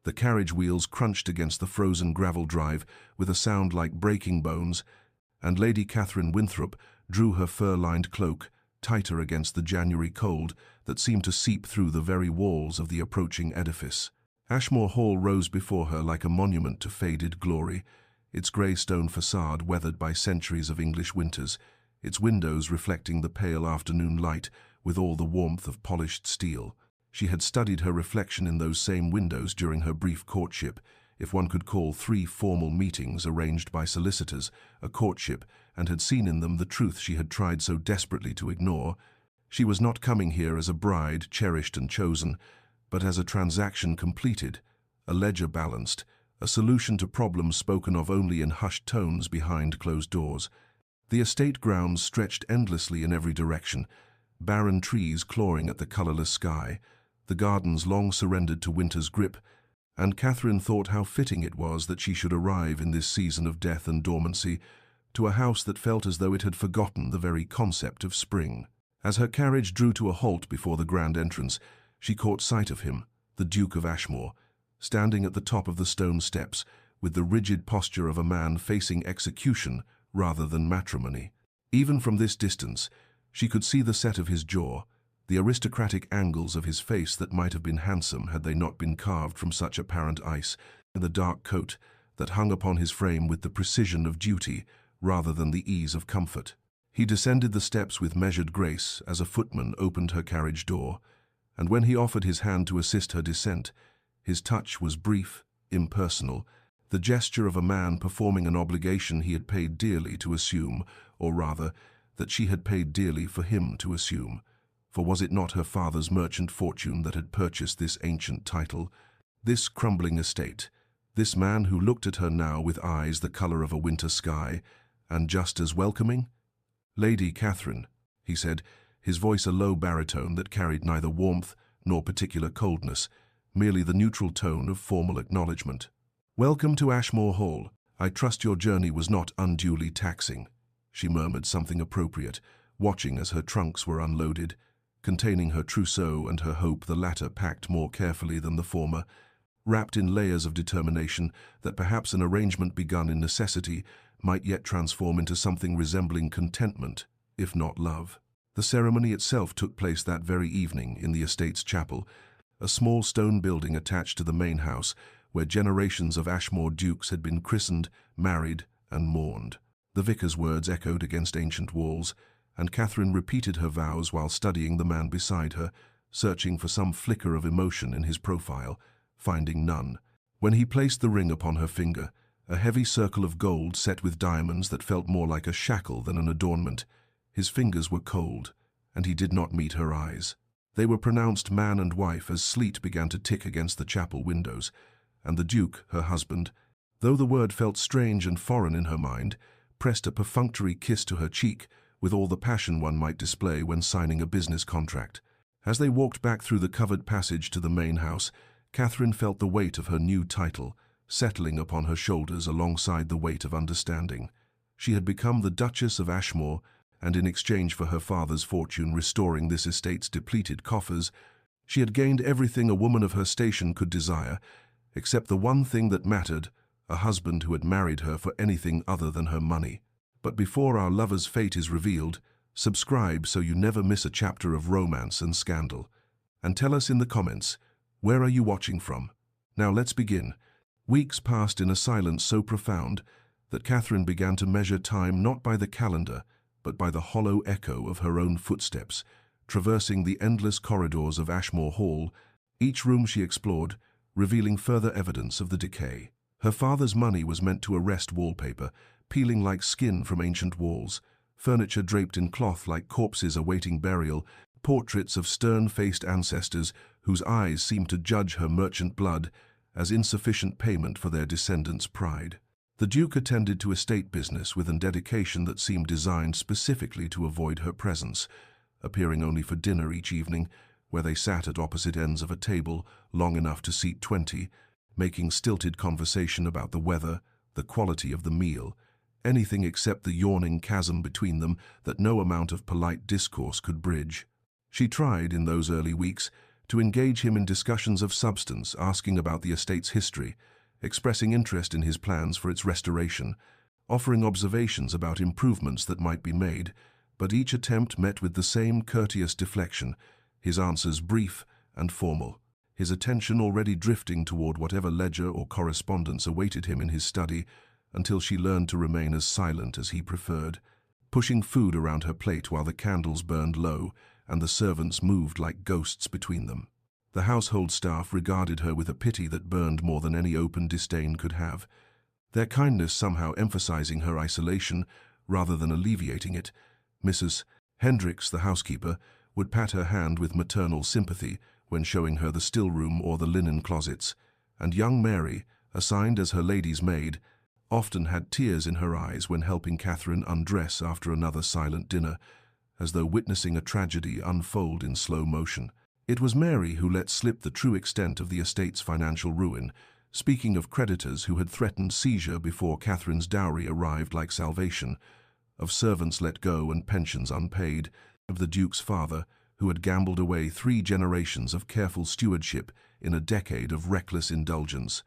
The carriage wheels crunched against the frozen gravel drive with a sound like breaking bones, and Lady Catherine Winthrop drew her fur-lined cloak tighter against the January cold that seemed to seep through the very walls of the approaching edifice. Ashmore Hall rose before her like a monument to faded glory, its grey stone facade weathered by centuries of English winters, its windows reflecting the pale afternoon light with all the warmth of polished steel. She had studied her reflection in those same windows during her brief courtship, if one could call 3 formal meetings arranged by solicitors a courtship, and had seen in them the truth she had tried so desperately to ignore. She was not coming here as a bride cherished and chosen, but as a transaction completed, a ledger balanced, a solution to problems spoken of only in hushed tones behind closed doors. The estate grounds stretched endlessly in every direction, barren trees clawing at the colourless sky, the gardens long surrendered to winter's grip, and Catherine thought how fitting it was that she should arrive in this season of death and dormancy to a house that felt as though it had forgotten the very concept of spring. As her carriage drew to a halt before the grand entrance, she caught sight of him, the Duke of Ashmore, standing at the top of the stone steps, with the rigid posture of a man facing execution rather than matrimony. Even from this distance, she could see the set of his jaw, the aristocratic angles of his face that might have been handsome had they not been carved from such apparent ice, and the dark coat that hung upon his frame with the precision of duty rather than the ease of comfort. He descended the steps with measured grace as a footman opened her carriage door, and when he offered his hand to assist her descent, his touch was brief, impersonal, the gesture of a man performing an obligation he had paid dearly to assume, or rather, that she had paid dearly for him to assume. For was it not her father's merchant fortune that had purchased this ancient title, this crumbling estate, this man who looked at her now with eyes the colour of a winter sky, and just as welcoming? "Lady Catherine," he said, his voice a low baritone that carried neither warmth nor particular coldness, merely the neutral tone of formal acknowledgement. "Welcome to Ashmore Hall. I trust your journey was not unduly taxing." She murmured something appropriate, watching as her trunks were unloaded, containing her trousseau and her hope, the latter packed more carefully than the former, wrapped in layers of determination that perhaps an arrangement begun in necessity might yet transform into something resembling contentment, if not love. The ceremony itself took place that very evening in the estate's chapel, a small stone building attached to the main house where generations of Ashmore dukes had been christened, married, and mourned. The vicar's words echoed against ancient walls, and Catherine repeated her vows while studying the man beside her, searching for some flicker of emotion in his profile, finding none. When he placed the ring upon her finger, a heavy circle of gold set with diamonds that felt more like a shackle than an adornment, his fingers were cold, and he did not meet her eyes. They were pronounced man and wife as sleet began to tick against the chapel windows, and the Duke, her husband, though the word felt strange and foreign in her mind, pressed a perfunctory kiss to her cheek with all the passion one might display when signing a business contract. As they walked back through the covered passage to the main house, Catherine felt the weight of her new title settling upon her shoulders alongside the weight of understanding. She had become the Duchess of Ashmore, and in exchange for her father's fortune restoring this estate's depleted coffers, she had gained everything a woman of her station could desire, except the one thing that mattered, a husband who had married her for anything other than her money. But before our lover's fate is revealed, subscribe so you never miss a chapter of romance and scandal. And tell us in the comments, where are you watching from? Now let's begin. Weeks passed in a silence so profound that Catherine began to measure time not by the calendar, but by the hollow echo of her own footsteps, traversing the endless corridors of Ashmore Hall, each room she explored, revealing further evidence of the decay. Her father's money was meant to arrest wallpaper, peeling like skin from ancient walls, furniture draped in cloth like corpses awaiting burial, portraits of stern-faced ancestors whose eyes seemed to judge her merchant blood as insufficient payment for their descendants' pride. The Duke attended to estate business with a dedication that seemed designed specifically to avoid her presence, appearing only for dinner each evening, where they sat at opposite ends of a table long enough to seat 20, making stilted conversation about the weather, the quality of the meal, anything except the yawning chasm between them that no amount of polite discourse could bridge. She tried, in those early weeks, to engage him in discussions of substance, asking about the estate's history, expressing interest in his plans for its restoration, offering observations about improvements that might be made, but each attempt met with the same courteous deflection, his answers brief and formal, his attention already drifting toward whatever ledger or correspondence awaited him in his study, until she learned to remain as silent as he preferred, pushing food around her plate while the candles burned low and the servants moved like ghosts between them. The household staff regarded her with a pity that burned more than any open disdain could have, their kindness somehow emphasizing her isolation rather than alleviating it. Mrs. Hendricks, the housekeeper, would pat her hand with maternal sympathy when showing her the still room or the linen closets, and young Mary, assigned as her lady's maid, often had tears in her eyes when helping Catherine undress after another silent dinner, as though witnessing a tragedy unfold in slow motion. It was Mary who let slip the true extent of the estate's financial ruin, speaking of creditors who had threatened seizure before Catherine's dowry arrived like salvation, of servants let go and pensions unpaid, of the Duke's father, who had gambled away 3 generations of careful stewardship in a decade of reckless indulgence,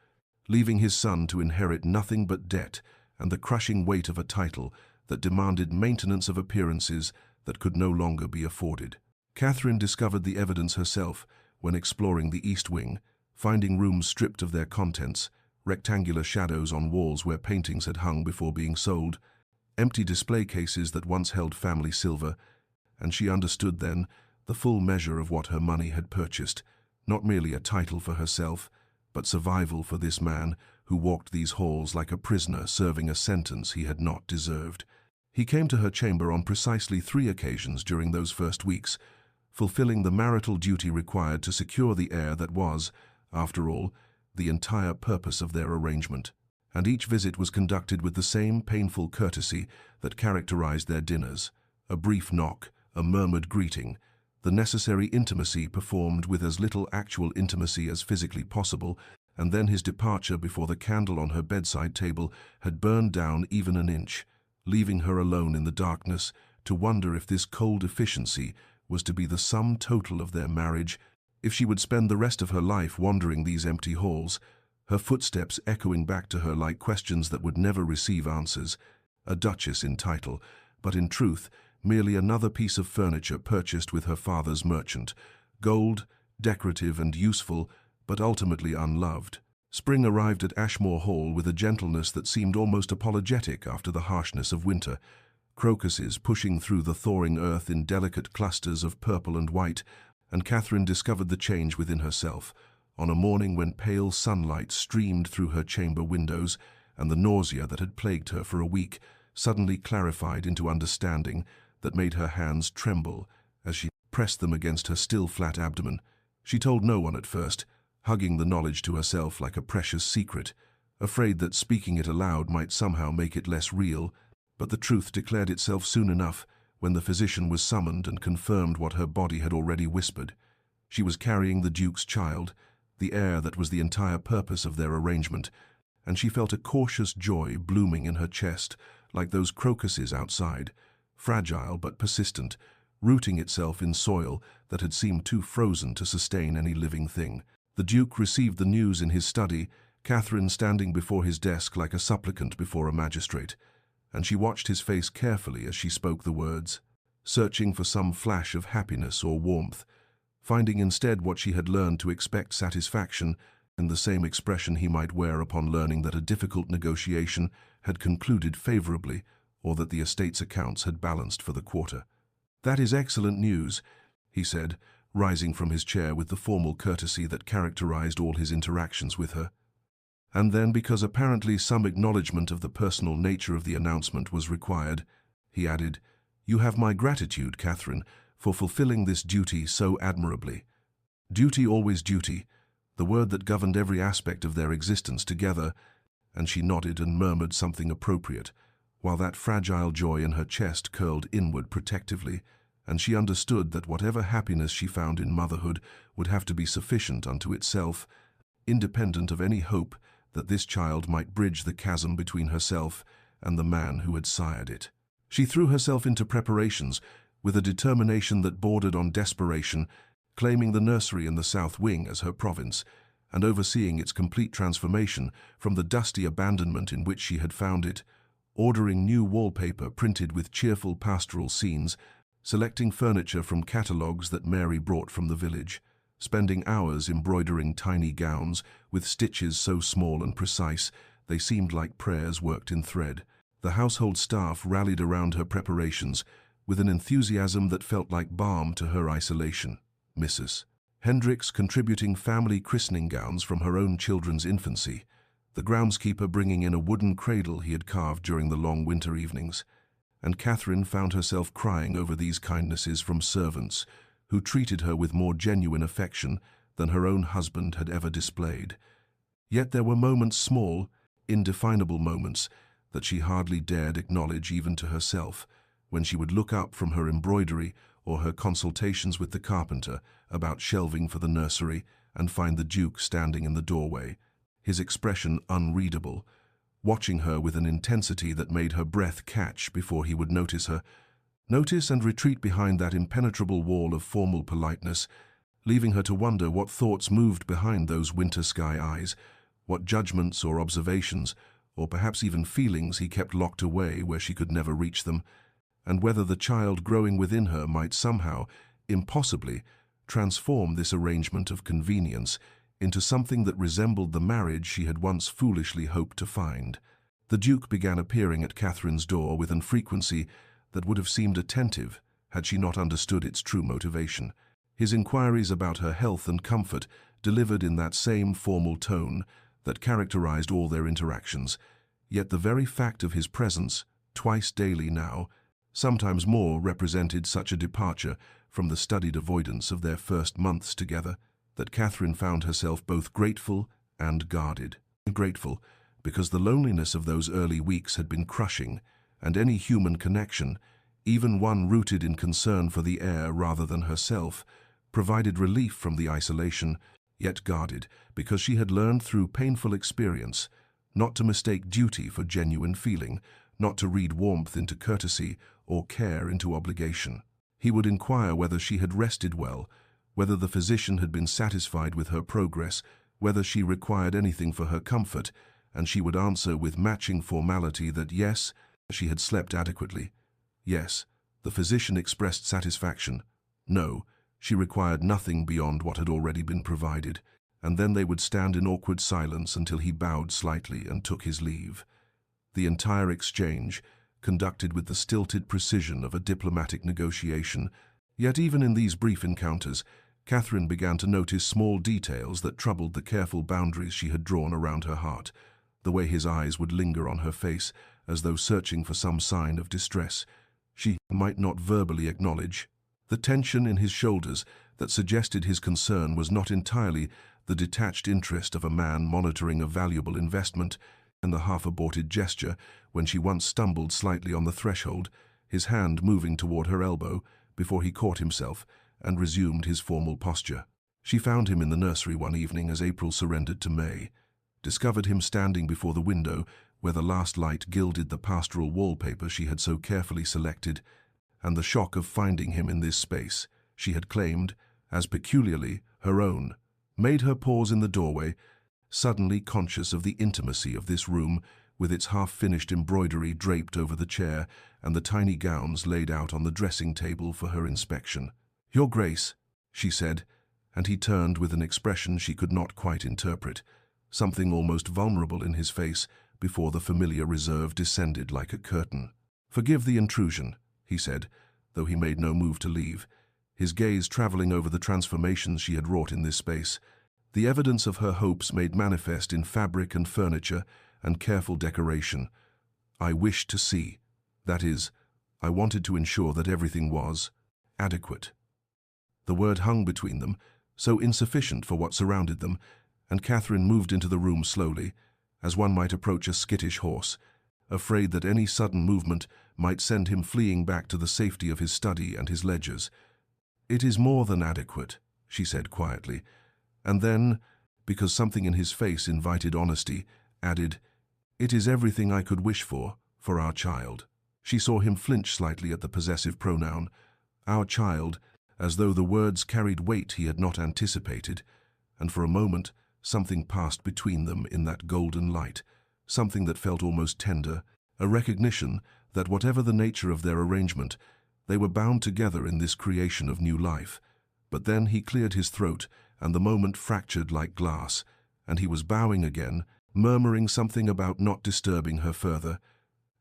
leaving his son to inherit nothing but debt and the crushing weight of a title that demanded maintenance of appearances that could no longer be afforded. Catherine discovered the evidence herself when exploring the East Wing, finding rooms stripped of their contents, rectangular shadows on walls where paintings had hung before being sold, empty display cases that once held family silver, and she understood then the full measure of what her money had purchased, not merely a title for herself, but survival for this man who walked these halls like a prisoner serving a sentence he had not deserved. He came to her chamber on precisely 3 occasions during those first weeks, fulfilling the marital duty required to secure the heir that was, after all, the entire purpose of their arrangement. And each visit was conducted with the same painful courtesy that characterized their dinners: a brief knock, a murmured greeting, the necessary intimacy performed with as little actual intimacy as physically possible, and then his departure before the candle on her bedside table had burned down even an inch, leaving her alone in the darkness to wonder if this cold efficiency was to be the sum total of their marriage, if she would spend the rest of her life wandering these empty halls, her footsteps echoing back to her like questions that would never receive answers, a duchess in title, but in truth merely another piece of furniture purchased with her father's merchant, gold, decorative and useful, but ultimately unloved. Spring arrived at Ashmore Hall with a gentleness that seemed almost apologetic after the harshness of winter, crocuses pushing through the thawing earth in delicate clusters of purple and white, and Catherine discovered the change within herself, on a morning when pale sunlight streamed through her chamber windows, and the nausea that had plagued her for a week suddenly clarified into understanding that made her hands tremble as she pressed them against her still flat abdomen. She told no one at first, hugging the knowledge to herself like a precious secret, afraid that speaking it aloud might somehow make it less real, but the truth declared itself soon enough when the physician was summoned and confirmed what her body had already whispered. She was carrying the Duke's child, the heir that was the entire purpose of their arrangement, and she felt a cautious joy blooming in her chest like those crocuses outside, fragile but persistent, rooting itself in soil that had seemed too frozen to sustain any living thing. The Duke received the news in his study, Catherine standing before his desk like a supplicant before a magistrate, and she watched his face carefully as she spoke the words, searching for some flash of happiness or warmth, finding instead what she had learned to expect: satisfaction in the same expression he might wear upon learning that a difficult negotiation had concluded favorably or that the estate's accounts had balanced for the quarter. "That is excellent news," he said, rising from his chair with the formal courtesy that characterized all his interactions with her. And then, because apparently some acknowledgement of the personal nature of the announcement was required, he added, "You have my gratitude, Catherine, for fulfilling this duty so admirably." Duty, always duty, the word that governed every aspect of their existence together, and she nodded and murmured something appropriate, while that fragile joy in her chest curled inward protectively, and she understood that whatever happiness she found in motherhood would have to be sufficient unto itself, independent of any hope that this child might bridge the chasm between herself and the man who had sired it. She threw herself into preparations with a determination that bordered on desperation, claiming the nursery in the south wing as her province, and overseeing its complete transformation from the dusty abandonment in which she had found it, ordering new wallpaper printed with cheerful pastoral scenes, selecting furniture from catalogues that Mary brought from the village, spending hours embroidering tiny gowns with stitches so small and precise they seemed like prayers worked in thread. The household staff rallied around her preparations with an enthusiasm that felt like balm to her isolation. Mrs. Hendricks contributing family christening gowns from her own children's infancy, the groundskeeper bringing in a wooden cradle he had carved during the long winter evenings, and Catherine found herself crying over these kindnesses from servants who treated her with more genuine affection than her own husband had ever displayed. Yet there were moments, small, indefinable moments, that she hardly dared acknowledge even to herself, when she would look up from her embroidery or her consultations with the carpenter about shelving for the nursery and find the Duke standing in the doorway, his expression unreadable, watching her with an intensity that made her breath catch before he would notice her, notice and retreat behind that impenetrable wall of formal politeness, leaving her to wonder what thoughts moved behind those winter sky eyes, what judgments or observations, or perhaps even feelings he kept locked away where she could never reach them, and whether the child growing within her might somehow, impossibly, transform this arrangement of convenience into something that resembled the marriage she had once foolishly hoped to find. The Duke began appearing at Catherine's door with an frequency that would have seemed attentive had she not understood its true motivation. His inquiries about her health and comfort delivered in that same formal tone that characterized all their interactions, yet the very fact of his presence, twice daily now, sometimes more, represented such a departure from the studied avoidance of their first months together that Catherine found herself both grateful and guarded. Grateful because the loneliness of those early weeks had been crushing, and any human connection, even one rooted in concern for the heir rather than herself, provided relief from the isolation, yet guarded because she had learned through painful experience not to mistake duty for genuine feeling, not to read warmth into courtesy or care into obligation. He would inquire whether she had rested well, whether the physician had been satisfied with her progress, whether she required anything for her comfort, and she would answer with matching formality that yes, she had slept adequately. Yes, the physician expressed satisfaction. No, she required nothing beyond what had already been provided, and then they would stand in awkward silence until he bowed slightly and took his leave. The entire exchange, conducted with the stilted precision of a diplomatic negotiation, yet even in these brief encounters, Catherine began to notice small details that troubled the careful boundaries she had drawn around her heart, the way his eyes would linger on her face as though searching for some sign of distress she might not verbally acknowledge, the tension in his shoulders that suggested his concern was not entirely the detached interest of a man monitoring a valuable investment, and the half-aborted gesture when she once stumbled slightly on the threshold, his hand moving toward her elbow before he caught himself and resumed his formal posture. She found him in the nursery one evening as April surrendered to May, discovered him standing before the window where the last light gilded the pastoral wallpaper she had so carefully selected, and the shock of finding him in this space she had claimed as peculiarly her own made her pause in the doorway, suddenly conscious of the intimacy of this room with its half-finished embroidery draped over the chair and the tiny gowns laid out on the dressing table for her inspection. "Your Grace," she said, and he turned with an expression she could not quite interpret, something almost vulnerable in his face before the familiar reserve descended like a curtain. "Forgive the intrusion," he said, though he made no move to leave, his gaze traveling over the transformations she had wrought in this space, the evidence of her hopes made manifest in fabric and furniture and careful decoration. "I wished to see. That is, I wanted to ensure that everything was adequate." The word hung between them, so insufficient for what surrounded them, and Catherine moved into the room slowly, as one might approach a skittish horse, afraid that any sudden movement might send him fleeing back to the safety of his study and his ledgers. "It is more than adequate," she said quietly, and then, because something in his face invited honesty, added, "It is everything I could wish for our child." She saw him flinch slightly at the possessive pronoun, "our child," as though the words carried weight he had not anticipated, and for a moment something passed between them in that golden light, something that felt almost tender, a recognition that whatever the nature of their arrangement, they were bound together in this creation of new life. But then he cleared his throat, and the moment fractured like glass, and he was bowing again, murmuring something about not disturbing her further,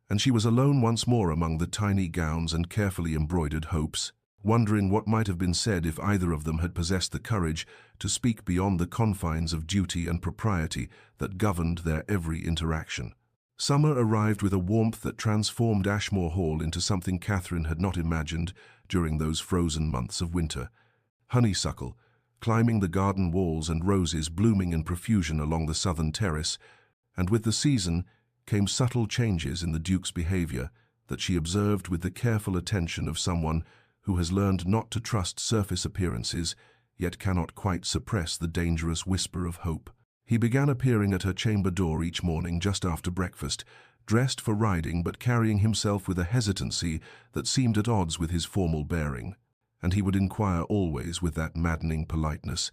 and she was alone once more among the tiny gowns and carefully embroidered hopes, wondering what might have been said if either of them had possessed the courage to speak beyond the confines of duty and propriety that governed their every interaction. Summer arrived with a warmth that transformed Ashmore Hall into something Catherine had not imagined during those frozen months of winter. Honeysuckle, climbing the garden walls, and roses blooming in profusion along the southern terrace, and with the season came subtle changes in the Duke's behavior that she observed with the careful attention of someone who has learned not to trust surface appearances, yet cannot quite suppress the dangerous whisper of hope. He began appearing at her chamber door each morning just after breakfast, dressed for riding but carrying himself with a hesitancy that seemed at odds with his formal bearing, and he would inquire always with that maddening politeness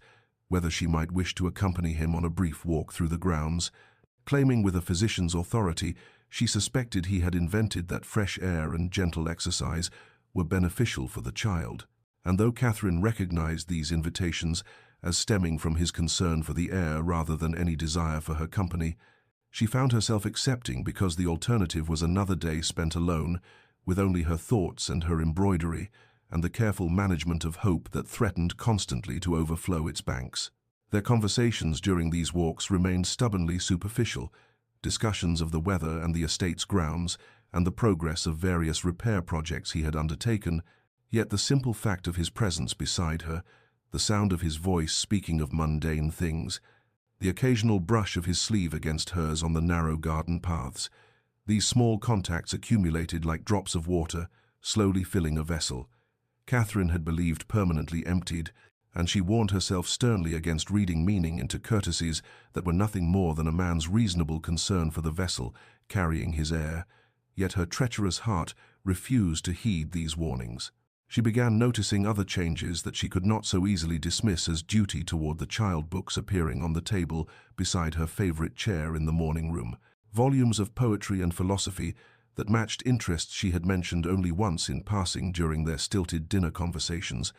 whether she might wish to accompany him on a brief walk through the grounds, claiming with a physician's authority she suspected he had invented that fresh air and gentle exercise were beneficial for the child. And though Catherine recognized these invitations as stemming from his concern for the heir rather than any desire for her company, she found herself accepting because the alternative was another day spent alone, with only her thoughts and her embroidery, and the careful management of hope that threatened constantly to overflow its banks. Their conversations during these walks remained stubbornly superficial, discussions of the weather and the estate's grounds, and the progress of various repair projects he had undertaken, yet the simple fact of his presence beside her, the sound of his voice speaking of mundane things, the occasional brush of his sleeve against hers on the narrow garden paths, these small contacts accumulated like drops of water, slowly filling a vessel Catherine had believed permanently emptied, and she warned herself sternly against reading meaning into courtesies that were nothing more than a man's reasonable concern for the vessel carrying his heir. Yet her treacherous heart refused to heed these warnings. She began noticing other changes that she could not so easily dismiss as duty toward the child books appearing on the table beside her favorite chair in the morning room, volumes of poetry and philosophy that matched interests she had mentioned only once in passing during their stilted dinner conversations,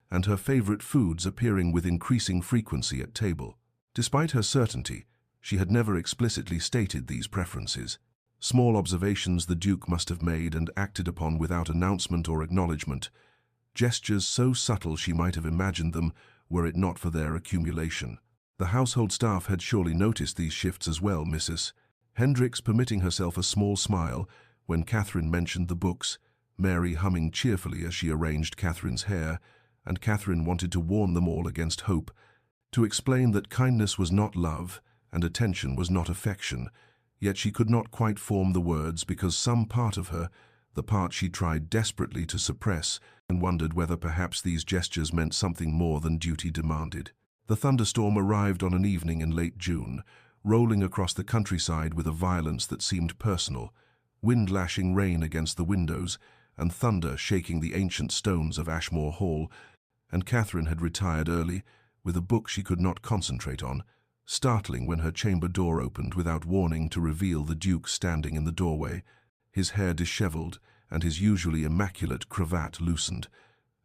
and her favorite foods appearing with increasing frequency at table. Despite her certainty, she had never explicitly stated these preferences. Small observations the Duke must have made and acted upon without announcement or acknowledgement, gestures so subtle she might have imagined them were it not for their accumulation. The household staff had surely noticed these shifts as well, Mrs. Hendricks permitting herself a small smile when Catherine mentioned the books, Mary humming cheerfully as she arranged Catherine's hair, and Catherine wanted to warn them all against hope, to explain that kindness was not love and attention was not affection, yet she could not quite form the words because some part of her, the part she tried desperately to suppress, and wondered whether perhaps these gestures meant something more than duty demanded. The thunderstorm arrived on an evening in late June, rolling across the countryside with a violence that seemed personal, wind lashing rain against the windows, and thunder shaking the ancient stones of Ashmore Hall, and Catherine had retired early, with a book she could not concentrate on, startling when her chamber door opened without warning to reveal the Duke standing in the doorway, his hair dishevelled and his usually immaculate cravat loosened,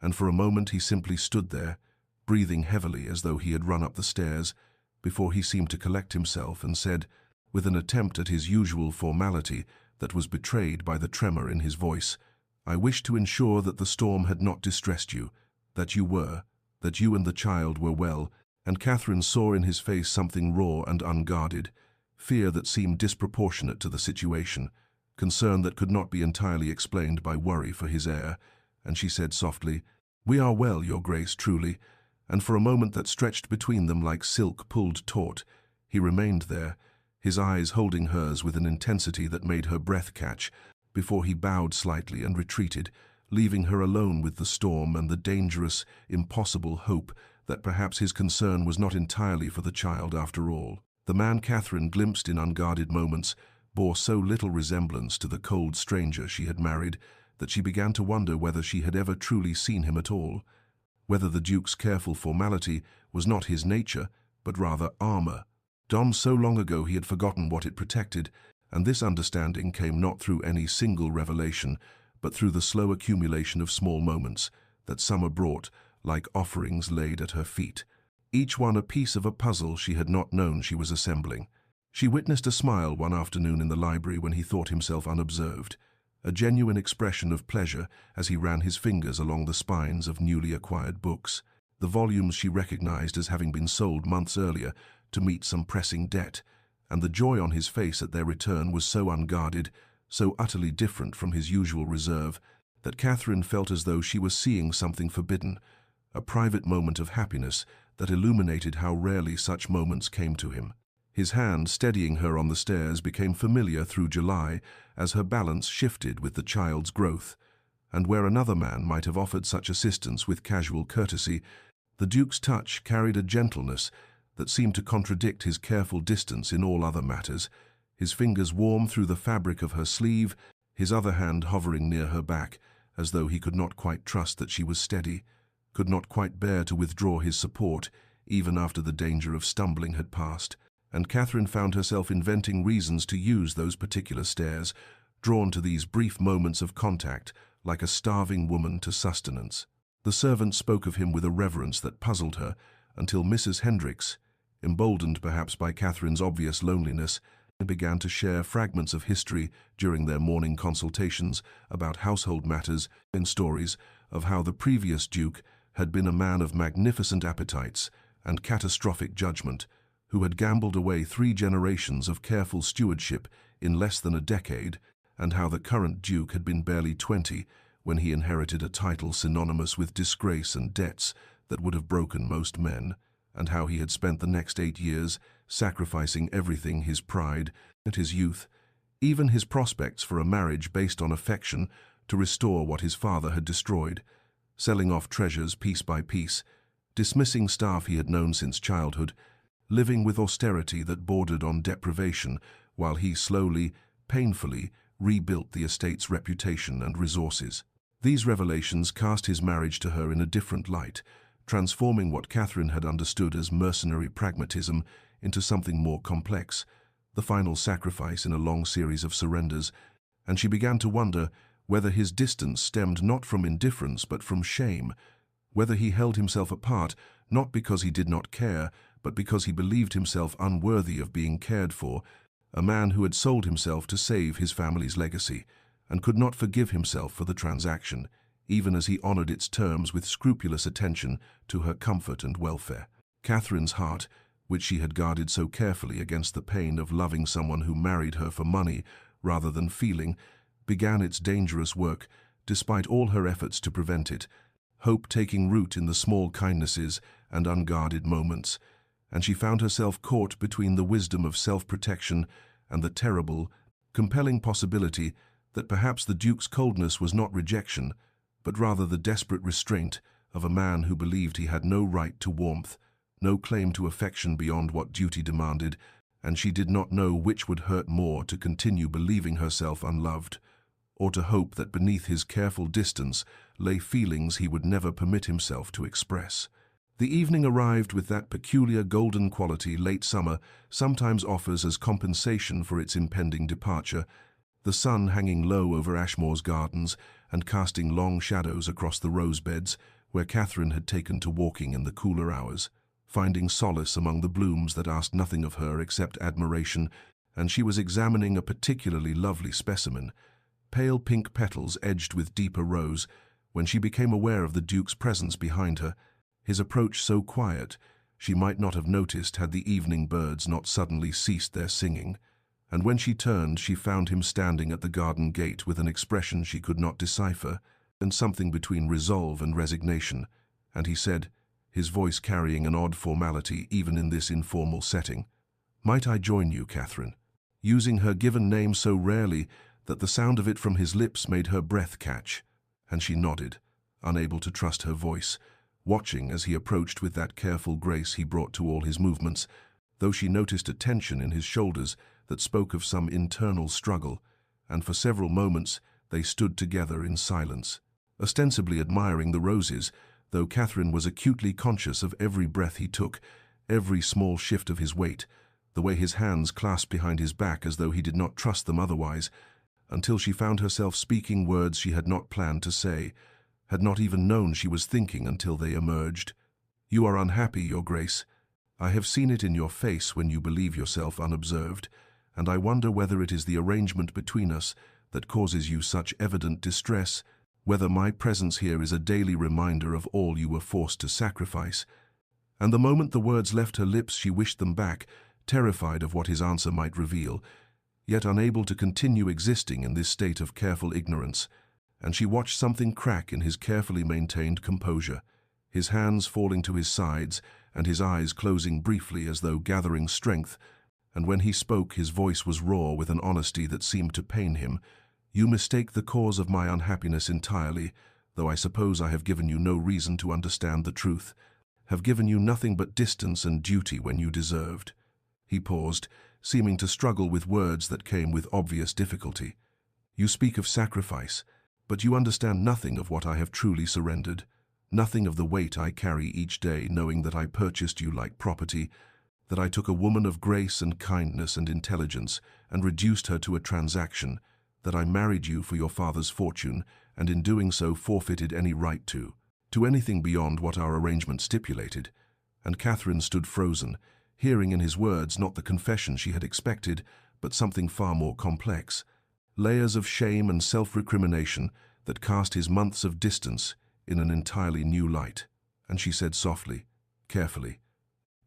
and for a moment he simply stood there, breathing heavily as though he had run up the stairs, before he seemed to collect himself and said, with an attempt at his usual formality that was betrayed by the tremor in his voice, "I wish to ensure that the storm had not distressed you, that you and the child were well," and Catherine saw in his face something raw and unguarded, fear that seemed disproportionate to the situation, concern that could not be entirely explained by worry for his heir, and she said softly, "We are well, Your Grace, truly," and for a moment that stretched between them like silk pulled taut, he remained there, his eyes holding hers with an intensity that made her breath catch, before he bowed slightly and retreated, leaving her alone with the storm and the dangerous, impossible hope that perhaps his concern was not entirely for the child after all. The man Catherine glimpsed in unguarded moments bore so little resemblance to the cold stranger she had married that she began to wonder whether she had ever truly seen him at all. whether the Duke's careful formality was not his nature, but rather armor. Donned so long ago he had forgotten what it protected, and this understanding came not through any single revelation, but through the slow accumulation of small moments that summer brought, like offerings laid at her feet, each one a piece of a puzzle she had not known she was assembling. She witnessed a smile one afternoon in the library when he thought himself unobserved, a genuine expression of pleasure as he ran his fingers along the spines of newly acquired books, the volumes she recognized as having been sold months earlier to meet some pressing debt, and the joy on his face at their return was so unguarded, so utterly different from his usual reserve, that Catherine felt as though she was seeing something forbidden, a private moment of happiness that illuminated how rarely such moments came to him. His hand steadying her on the stairs became familiar through July as her balance shifted with the child's growth, and where another man might have offered such assistance with casual courtesy, the Duke's touch carried a gentleness that seemed to contradict his careful distance in all other matters, his fingers warm through the fabric of her sleeve, his other hand hovering near her back, as though he could not quite trust that she was steady, could not quite bear to withdraw his support, even after the danger of stumbling had passed. And Catherine found herself inventing reasons to use those particular stares, drawn to these brief moments of contact, like a starving woman to sustenance. The servant spoke of him with a reverence that puzzled her, until Mrs. Hendricks, emboldened perhaps by Catherine's obvious loneliness, began to share fragments of history during their morning consultations about household matters and stories of how the previous Duke had been a man of magnificent appetites and catastrophic judgment, who had gambled away 3 generations of careful stewardship in less than a decade, and how the current Duke had been barely 20 when he inherited a title synonymous with disgrace and debts that would have broken most men, and how he had spent the next 8 years sacrificing everything, his pride and his youth, even his prospects for a marriage based on affection, to restore what his father had destroyed, selling off treasures piece by piece, dismissing staff he had known since childhood, living with austerity that bordered on deprivation, while he slowly, painfully, rebuilt the estate's reputation and resources. These revelations cast his marriage to her in a different light, transforming what Catherine had understood as mercenary pragmatism into something more complex, the final sacrifice in a long series of surrenders, and she began to wonder whether his distance stemmed not from indifference but from shame, whether he held himself apart not because he did not care, but because he believed himself unworthy of being cared for, a man who had sold himself to save his family's legacy, and could not forgive himself for the transaction, even as he honored its terms with scrupulous attention to her comfort and welfare. Catherine's heart, which she had guarded so carefully against the pain of loving someone who married her for money rather than feeling, began its dangerous work, despite all her efforts to prevent it, hope taking root in the small kindnesses and unguarded moments, and she found herself caught between the wisdom of self-protection and the terrible, compelling possibility that perhaps the Duke's coldness was not rejection, but rather the desperate restraint of a man who believed he had no right to warmth, no claim to affection beyond what duty demanded, and she did not know which would hurt more, to continue believing herself unloved, or to hope that beneath his careful distance lay feelings he would never permit himself to express. The evening arrived with that peculiar golden quality late summer sometimes offers as compensation for its impending departure, the sun hanging low over Ashmore's gardens and casting long shadows across the rose beds where Catherine had taken to walking in the cooler hours, finding solace among the blooms that asked nothing of her except admiration, and she was examining a particularly lovely specimen, pale pink petals edged with deeper rose, when she became aware of the Duke's presence behind her, his approach so quiet she might not have noticed had the evening birds not suddenly ceased their singing, and when she turned she found him standing at the garden gate with an expression she could not decipher, and something between resolve and resignation, and he said, his voice carrying an odd formality even in this informal setting, "Might I join you, Catherine?" using her given name so rarely that the sound of it from his lips made her breath catch, and she nodded, unable to trust her voice, watching as he approached with that careful grace he brought to all his movements, though she noticed a tension in his shoulders that spoke of some internal struggle, and for several moments they stood together in silence, ostensibly admiring the roses, though Catherine was acutely conscious of every breath he took, every small shift of his weight, the way his hands clasped behind his back as though he did not trust them otherwise, until she found herself speaking words she had not planned to say, had not even known she was thinking until they emerged. "You are unhappy, Your Grace. I have seen it in your face when you believe yourself unobserved, and I wonder whether it is the arrangement between us that causes you such evident distress, whether my presence here is a daily reminder of all you were forced to sacrifice." And the moment the words left her lips, she wished them back, terrified of what his answer might reveal, yet unable to continue existing in this state of careful ignorance. And she watched something crack in his carefully maintained composure, his hands falling to his sides and his eyes closing briefly as though gathering strength, and when he spoke his voice was raw with an honesty that seemed to pain him. "You mistake the cause of my unhappiness entirely, though I suppose I have given you no reason to understand the truth, have given you nothing but distance and duty when you deserved." He paused, seeming to struggle with words that came with obvious difficulty. "You speak of sacrifice, but you understand nothing of what I have truly surrendered, nothing of the weight I carry each day knowing that I purchased you like property, that I took a woman of grace and kindness and intelligence and reduced her to a transaction, that I married you for your father's fortune and in doing so forfeited any right to anything beyond what our arrangement stipulated." And Catherine stood frozen, hearing in his words not the confession she had expected, but something far more complex, layers of shame and self-recrimination that cast his months of distance in an entirely new light. And she said softly, carefully,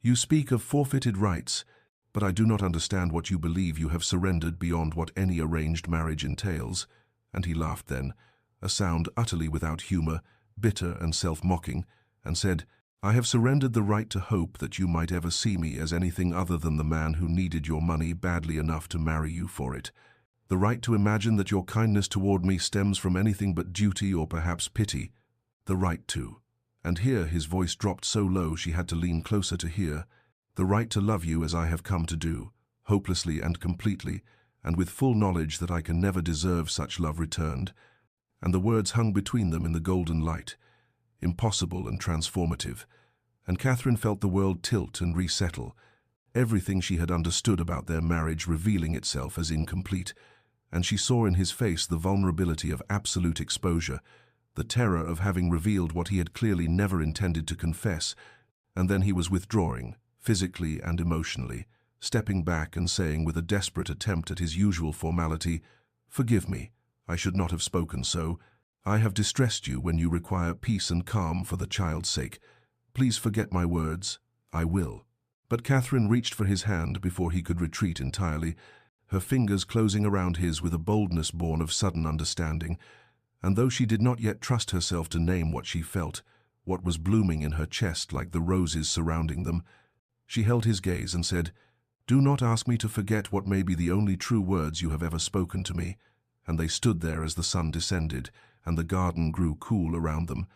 "You speak of forfeited rights, but I do not understand what you believe you have surrendered beyond what any arranged marriage entails." And he laughed then, a sound utterly without humor, bitter and self-mocking, and said, "I have surrendered the right to hope that you might ever see me as anything other than the man who needed your money badly enough to marry you for it. The right to imagine that your kindness toward me stems from anything but duty or perhaps pity. The right to," and here his voice dropped so low she had to lean closer to hear, "the right to love you as I have come to do, hopelessly and completely, and with full knowledge that I can never deserve such love returned." And the words hung between them in the golden light, impossible and transformative, and Catherine felt the world tilt and resettle, everything she had understood about their marriage revealing itself as incomplete, and she saw in his face the vulnerability of absolute exposure, the terror of having revealed what he had clearly never intended to confess. And then he was withdrawing, physically and emotionally, stepping back and saying with a desperate attempt at his usual formality, "Forgive me, I should not have spoken so. I have distressed you when you require peace and calm for the child's sake. Please forget my words. I will." But Catherine reached for his hand before he could retreat entirely, her fingers closing around his with a boldness born of sudden understanding, and though she did not yet trust herself to name what she felt, what was blooming in her chest like the roses surrounding them, she held his gaze and said, "Do not ask me to forget what may be the only true words you have ever spoken to me." And they stood there as the sun descended, and the garden grew cool around them,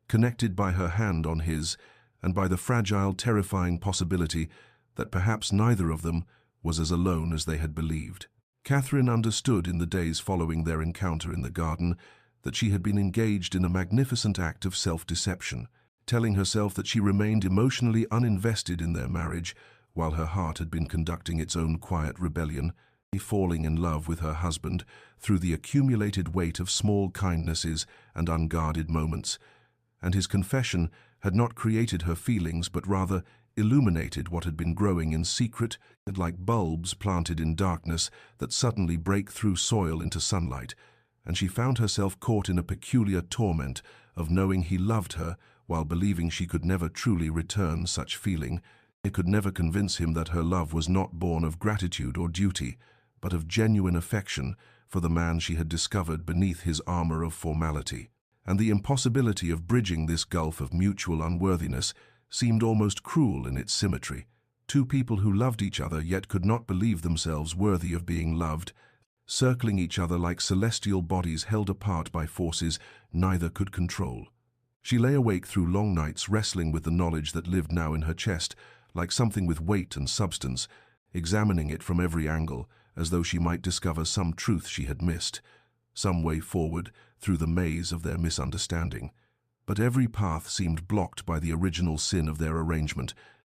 connected by her hand on his, and by the fragile, terrifying possibility that perhaps neither of them was as alone as they had believed. Catherine understood in the days following their encounter in the garden that she had been engaged in a magnificent act of self-deception, telling herself that she remained emotionally uninvested in their marriage, while her heart had been conducting its own quiet rebellion, falling in love with her husband through the accumulated weight of small kindnesses and unguarded moments. And his confession had not created her feelings, but rather illuminated what had been growing in secret, like bulbs planted in darkness that suddenly break through soil into sunlight. And she found herself caught in a peculiar torment of knowing he loved her while believing she could never truly return such feeling. It could never convince him that her love was not born of gratitude or duty, but of genuine affection for the man she had discovered beneath his armor of formality. And the impossibility of bridging this gulf of mutual unworthiness seemed almost cruel in its symmetry. Two people who loved each other yet could not believe themselves worthy of being loved, circling each other like celestial bodies held apart by forces neither could control. She lay awake through long nights wrestling with the knowledge that lived now in her chest, like something with weight and substance, examining it from every angle, as though she might discover some truth she had missed, some way forward through the maze of their misunderstanding. But every path seemed blocked by the original sin of their arrangement,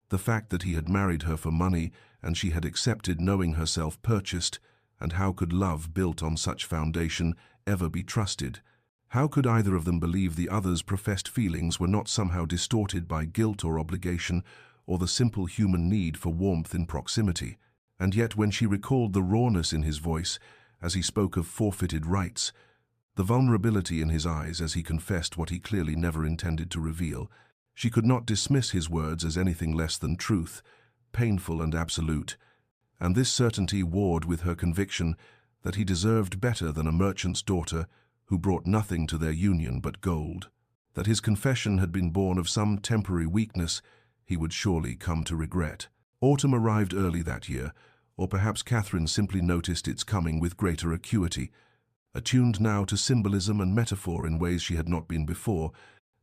the fact that he had married her for money and she had accepted knowing herself purchased, and how could love built on such foundation ever be trusted? How could either of them believe the other's professed feelings were not somehow distorted by guilt or obligation, or the simple human need for warmth in proximity? And yet when she recalled the rawness in his voice as he spoke of forfeited rights, the vulnerability in his eyes as he confessed what he clearly never intended to reveal, she could not dismiss his words as anything less than truth, painful and absolute. And this certainty warred with her conviction that he deserved better than a merchant's daughter who brought nothing to their union but gold. That his confession had been born of some temporary weakness he would surely come to regret. Autumn arrived early that year, or perhaps Catherine simply noticed its coming with greater acuity, attuned now to symbolism and metaphor in ways she had not been before,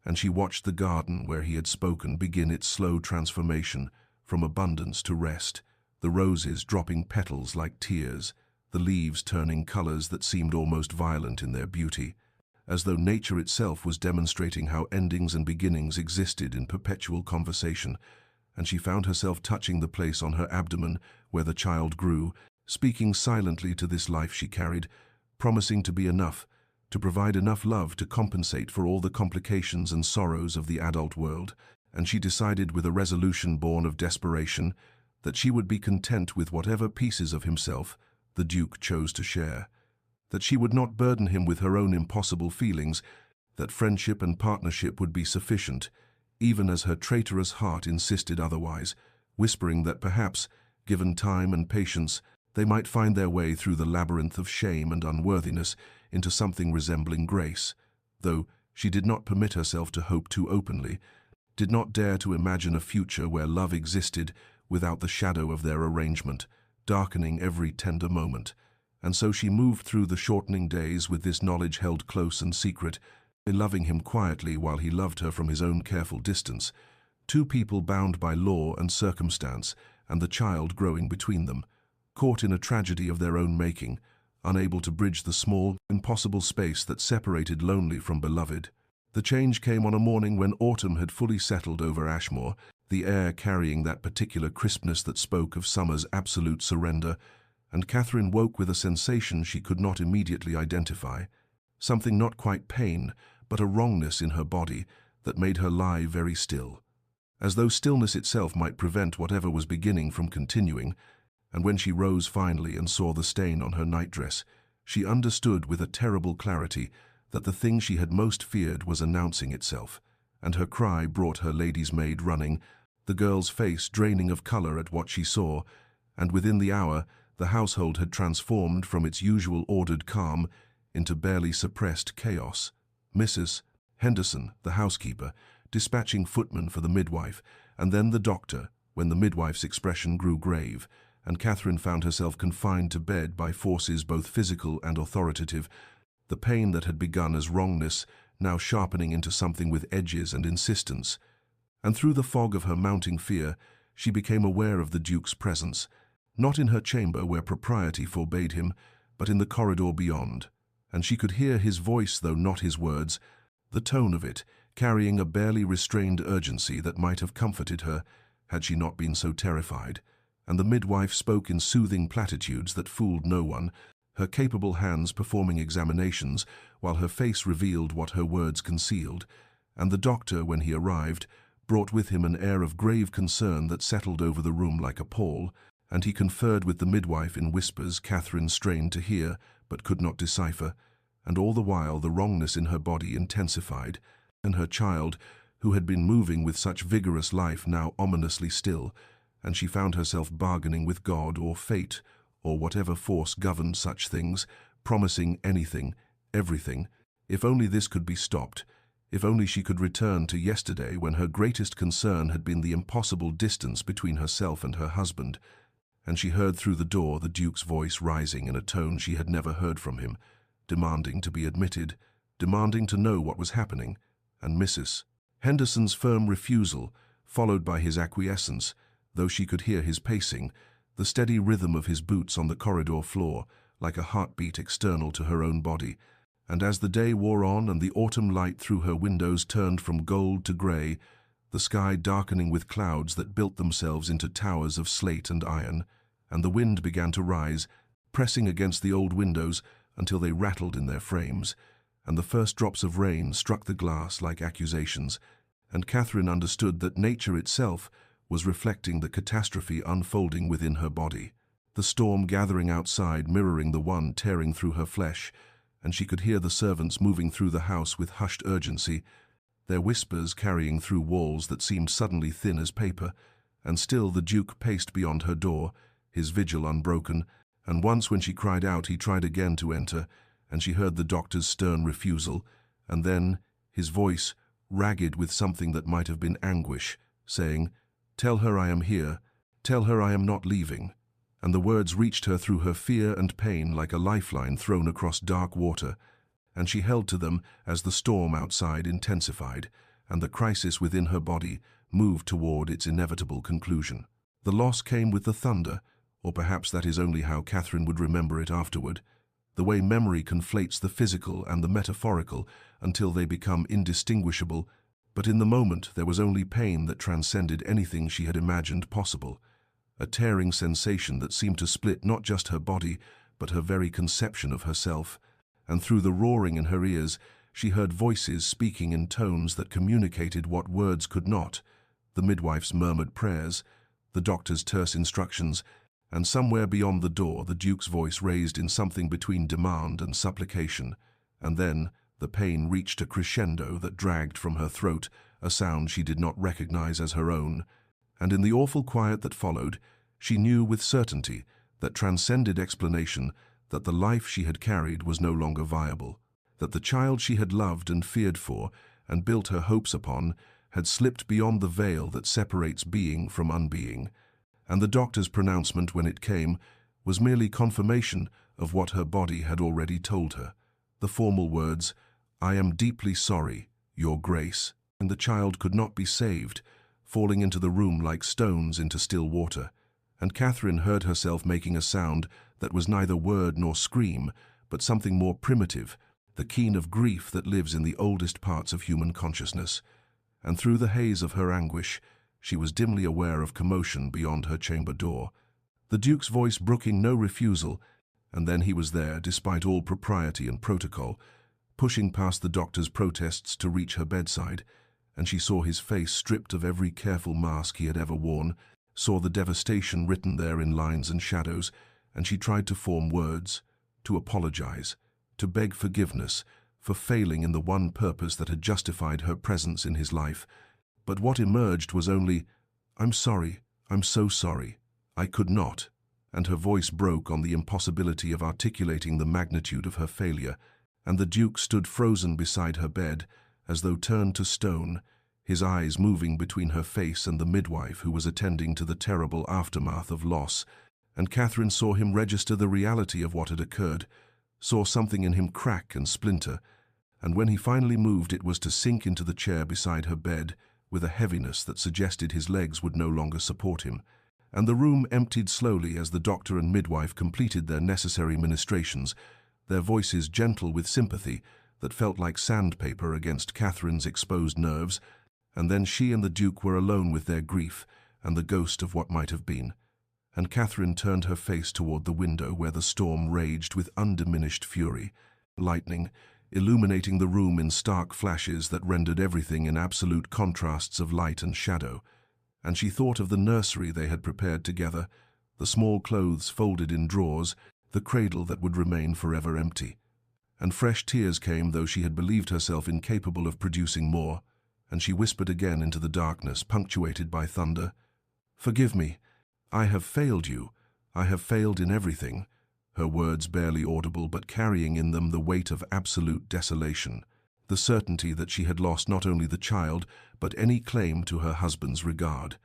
and she watched the garden where he had spoken begin its slow transformation from abundance to rest, the roses dropping petals like tears, the leaves turning colors that seemed almost violent in their beauty, as though nature itself was demonstrating how endings and beginnings existed in perpetual conversation. And she found herself touching the place on her abdomen where the child grew, speaking silently to this life she carried, promising to be enough, to provide enough love to compensate for all the complications and sorrows of the adult world. And she decided with a resolution born of desperation that she would be content with whatever pieces of himself the Duke chose to share, that she would not burden him with her own impossible feelings, that friendship and partnership would be sufficient, even as her traitorous heart insisted otherwise, whispering that perhaps, given time and patience, they might find their way through the labyrinth of shame and unworthiness into something resembling grace, though she did not permit herself to hope too openly, did not dare to imagine a future where love existed without the shadow of their arrangement, darkening every tender moment. And so she moved through the shortening days with this knowledge held close and secret, loving him quietly while he loved her from his own careful distance, two people bound by law and circumstance, and the child growing between them, caught in a tragedy of their own making, unable to bridge the small, impossible space that separated lonely from beloved. The change came on a morning when autumn had fully settled over Ashmore, the air carrying that particular crispness that spoke of summer's absolute surrender, and Catherine woke with a sensation she could not immediately identify, something not quite pain, but a wrongness in her body that made her lie very still, as though stillness itself might prevent whatever was beginning from continuing. And when she rose finally and saw the stain on her nightdress, she understood with a terrible clarity that the thing she had most feared was announcing itself, and her cry brought her lady's maid running, the girl's face draining of color at what she saw, and within the hour the household had transformed from its usual ordered calm into barely suppressed chaos. Mrs. Henderson, the housekeeper, dispatching footmen for the midwife, and then the doctor, when the midwife's expression grew grave, and Catherine found herself confined to bed by forces both physical and authoritative, the pain that had begun as wrongness now sharpening into something with edges and insistence. And through the fog of her mounting fear, she became aware of the Duke's presence, not in her chamber where propriety forbade him, but in the corridor beyond, and she could hear his voice though not his words, the tone of it carrying a barely restrained urgency that might have comforted her had she not been so terrified. And the midwife spoke in soothing platitudes that fooled no one, her capable hands performing examinations while her face revealed what her words concealed. And the doctor, when he arrived, brought with him an air of grave concern that settled over the room like a pall, and he conferred with the midwife in whispers Catherine strained to hear but could not decipher, and all the while the wrongness in her body intensified, and her child, who had been moving with such vigorous life, now ominously still, and she found herself bargaining with God or fate, or whatever force governed such things, promising anything, everything, if only this could be stopped, if only she could return to yesterday when her greatest concern had been the impossible distance between herself and her husband. And she heard through the door the Duke's voice rising in a tone she had never heard from him, demanding to be admitted, demanding to know what was happening, and Mrs. Henderson's firm refusal, followed by his acquiescence, though she could hear his pacing, the steady rhythm of his boots on the corridor floor, like a heartbeat external to her own body, And as the day wore on and the autumn light through her windows turned from gold to grey, the sky darkening with clouds that built themselves into towers of slate and iron, and the wind began to rise, pressing against the old windows until they rattled in their frames, and the first drops of rain struck the glass like accusations, and Catherine understood that nature itself was reflecting the catastrophe unfolding within her body, the storm gathering outside mirroring the one tearing through her flesh, and she could hear the servants moving through the house with hushed urgency, their whispers carrying through walls that seemed suddenly thin as paper, and still the Duke paced beyond her door, his vigil unbroken, and once when she cried out he tried again to enter, and she heard the doctor's stern refusal, and then his voice, ragged with something that might have been anguish, saying, "Tell her I am here, tell her I am not leaving." And the words reached her through her fear and pain like a lifeline thrown across dark water, and she held to them as the storm outside intensified, and the crisis within her body moved toward its inevitable conclusion. The loss came with the thunder, or perhaps that is only how Catherine would remember it afterward, the way memory conflates the physical and the metaphorical until they become indistinguishable, but in the moment there was only pain that transcended anything she had imagined possible, a tearing sensation that seemed to split not just her body, but her very conception of herself, and through the roaring in her ears she heard voices speaking in tones that communicated what words could not, the midwife's murmured prayers, the doctor's terse instructions, and somewhere beyond the door the Duke's voice raised in something between demand and supplication, and then the pain reached a crescendo that dragged from her throat a sound she did not recognize as her own, and in the awful quiet that followed, she knew with certainty that transcended explanation that the life she had carried was no longer viable, that the child she had loved and feared for and built her hopes upon had slipped beyond the veil that separates being from unbeing, and the doctor's pronouncement when it came was merely confirmation of what her body had already told her, the formal words, "I am deeply sorry, Your Grace," and the child could not be saved, falling into the room like stones into still water, and Catherine heard herself making a sound that was neither word nor scream, but something more primitive, the keen of grief that lives in the oldest parts of human consciousness, and through the haze of her anguish, she was dimly aware of commotion beyond her chamber door, the Duke's voice brooking no refusal, and then he was there, despite all propriety and protocol, pushing past the doctor's protests to reach her bedside, and she saw his face stripped of every careful mask he had ever worn, saw the devastation written there in lines and shadows, and she tried to form words, to apologize, to beg forgiveness for failing in the one purpose that had justified her presence in his life. But what emerged was only, "I'm sorry, I'm so sorry, I could not," and her voice broke on the impossibility of articulating the magnitude of her failure, and the Duke stood frozen beside her bed, as though turned to stone, his eyes moving between her face and the midwife who was attending to the terrible aftermath of loss, and Catherine saw him register the reality of what had occurred, saw something in him crack and splinter, and when he finally moved it was to sink into the chair beside her bed, with a heaviness that suggested his legs would no longer support him, and the room emptied slowly as the doctor and midwife completed their necessary ministrations, their voices gentle with sympathy that felt like sandpaper against Catherine's exposed nerves, and then she and the Duke were alone with their grief and the ghost of what might have been, and Catherine turned her face toward the window where the storm raged with undiminished fury, lightning, illuminating the room in stark flashes that rendered everything in absolute contrasts of light and shadow, and she thought of the nursery they had prepared together, the small clothes folded in drawers, the cradle that would remain forever empty. And fresh tears came, though she had believed herself incapable of producing more, and she whispered again into the darkness, punctuated by thunder, "Forgive me, I have failed you, I have failed in everything," her words barely audible but carrying in them the weight of absolute desolation, the certainty that she had lost not only the child but any claim to her husband's regard.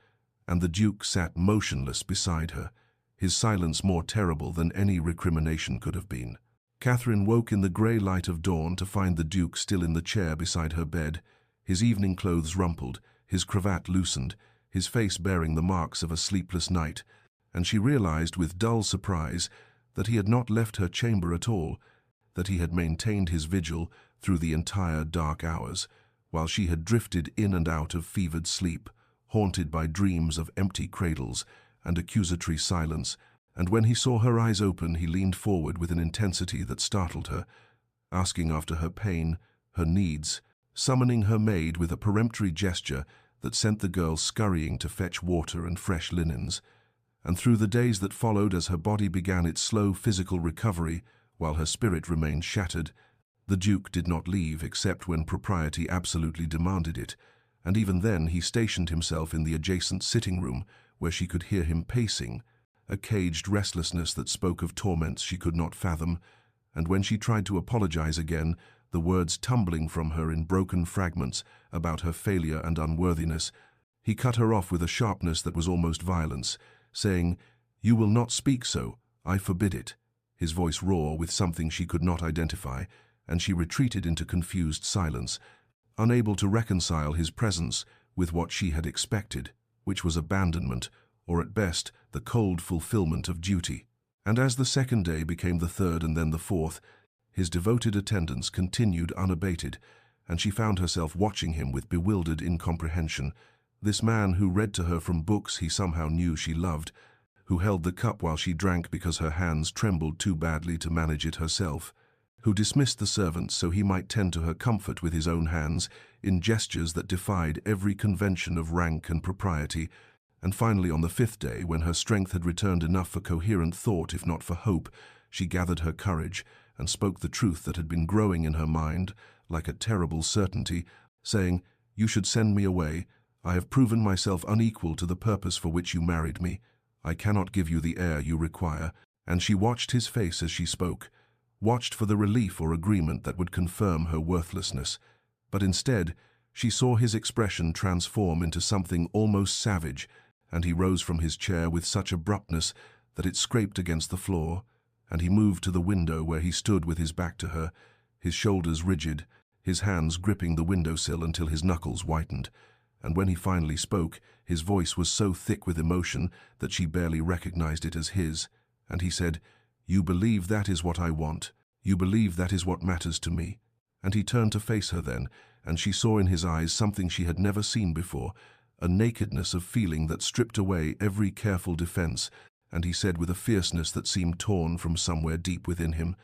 And the Duke sat motionless beside her, his silence more terrible than any recrimination could have been. Catherine woke in the grey light of dawn to find the Duke still in the chair beside her bed, his evening clothes rumpled, his cravat loosened, his face bearing the marks of a sleepless night, and she realized with dull surprise that he had not left her chamber at all, that he had maintained his vigil through the entire dark hours, while she had drifted in and out of fevered sleep, haunted by dreams of empty cradles and accusatory silence, and when he saw her eyes open, he leaned forward with an intensity that startled her, asking after her pain, her needs, summoning her maid with a peremptory gesture that sent the girl scurrying to fetch water and fresh linens. And through the days that followed, as her body began its slow physical recovery, while her spirit remained shattered, the Duke did not leave except when propriety absolutely demanded it, and even then he stationed himself in the adjacent sitting room where she could hear him pacing, a caged restlessness that spoke of torments she could not fathom, and when she tried to apologize again, the words tumbling from her in broken fragments about her failure and unworthiness, he cut her off with a sharpness that was almost violence, saying, "You will not speak so, I forbid it," his voice raw with something she could not identify, and she retreated into confused silence, unable to reconcile his presence with what she had expected, which was abandonment, or at best, the cold fulfillment of duty. And as the second day became the third and then the fourth, his devoted attendance continued unabated, and she found herself watching him with bewildered incomprehension, this man who read to her from books he somehow knew she loved, who held the cup while she drank because her hands trembled too badly to manage it herself, who dismissed the servants so he might tend to her comfort with his own hands, in gestures that defied every convention of rank and propriety, and finally on the fifth day, when her strength had returned enough for coherent thought if not for hope, she gathered her courage and spoke the truth that had been growing in her mind like a terrible certainty, saying, "You should send me away. I have proven myself unequal to the purpose for which you married me. I cannot give you the heir you require." And she watched his face as she spoke, watched for the relief or agreement that would confirm her worthlessness. But instead, she saw his expression transform into something almost savage, and he rose from his chair with such abruptness that it scraped against the floor, and he moved to the window where he stood with his back to her, his shoulders rigid, his hands gripping the windowsill until his knuckles whitened. And when he finally spoke, his voice was so thick with emotion that she barely recognized it as his, and he said, "You believe that is what I want. You believe that is what matters to me." And he turned to face her then, and she saw in his eyes something she had never seen before, a nakedness of feeling that stripped away every careful defense, and he said with a fierceness that seemed torn from somewhere deep within him,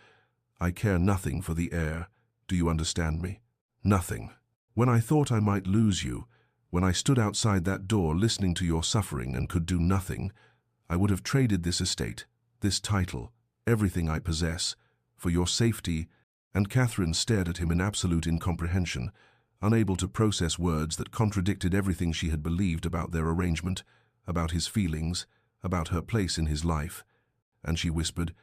"I care nothing for the heir. Do you understand me? Nothing. When I thought I might lose you, when I stood outside that door listening to your suffering and could do nothing, I would have traded this estate, this title, everything I possess, for your safety." And Catherine stared at him in absolute incomprehension, unable to process words that contradicted everything she had believed about their arrangement, about his feelings, about her place in his life. And she whispered,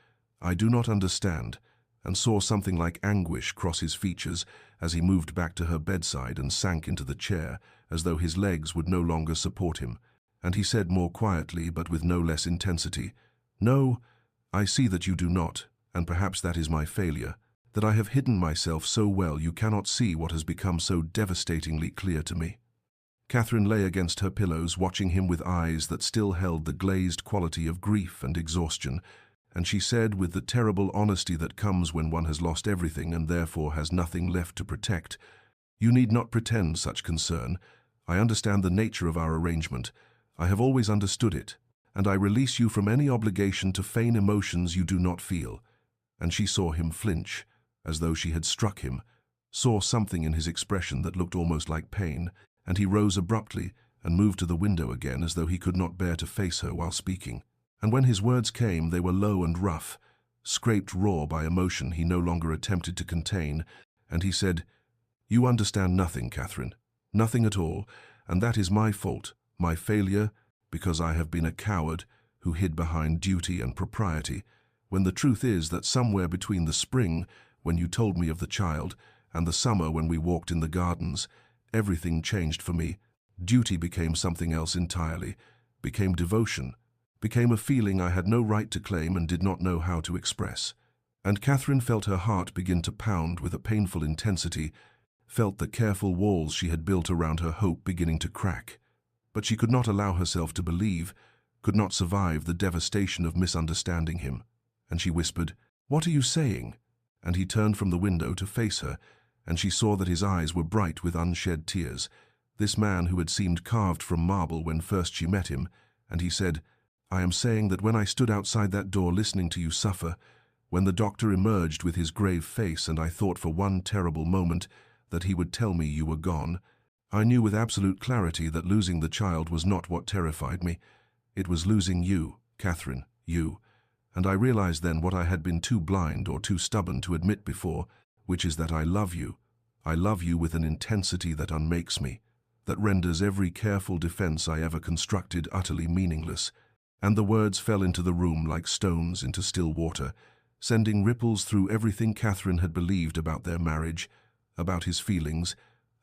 "I do not understand," and saw something like anguish cross his features as he moved back to her bedside and sank into the chair, as though his legs would no longer support him. And he said more quietly, but with no less intensity, "No, I see that you do not, and perhaps that is my failure, that I have hidden myself so well you cannot see what has become so devastatingly clear to me." Catherine lay against her pillows, watching him with eyes that still held the glazed quality of grief and exhaustion, and she said with the terrible honesty that comes when one has lost everything and therefore has nothing left to protect, "You need not pretend such concern. I understand the nature of our arrangement. I have always understood it, and I release you from any obligation to feign emotions you do not feel." And she saw him flinch, as though she had struck him, saw something in his expression that looked almost like pain, and he rose abruptly and moved to the window again as though he could not bear to face her while speaking. And when his words came, they were low and rough, scraped raw by emotion he no longer attempted to contain, and he said, "You understand nothing, Catherine, nothing at all, and that is my fault, my failure, because I have been a coward who hid behind duty and propriety, when the truth is that somewhere between the spring, when you told me of the child, and the summer when we walked in the gardens, everything changed for me. Duty became something else entirely, became devotion, became a feeling I had no right to claim and did not know how to express." And Catherine felt her heart begin to pound with a painful intensity, felt the careful walls she had built around her hope beginning to crack. But she could not allow herself to believe, could not survive the devastation of misunderstanding him. And she whispered, "What are you saying?" and he turned from the window to face her, and she saw that his eyes were bright with unshed tears. This man who had seemed carved from marble when first she met him, and he said, "I am saying that when I stood outside that door listening to you suffer, when the doctor emerged with his grave face and I thought for one terrible moment that he would tell me you were gone, I knew with absolute clarity that losing the child was not what terrified me. It was losing you, Catherine, you. And I realized then what I had been too blind or too stubborn to admit before, which is that I love you. I love you with an intensity that unmakes me, that renders every careful defense I ever constructed utterly meaningless." And the words fell into the room like stones into still water, sending ripples through everything Catherine had believed about their marriage, about his feelings,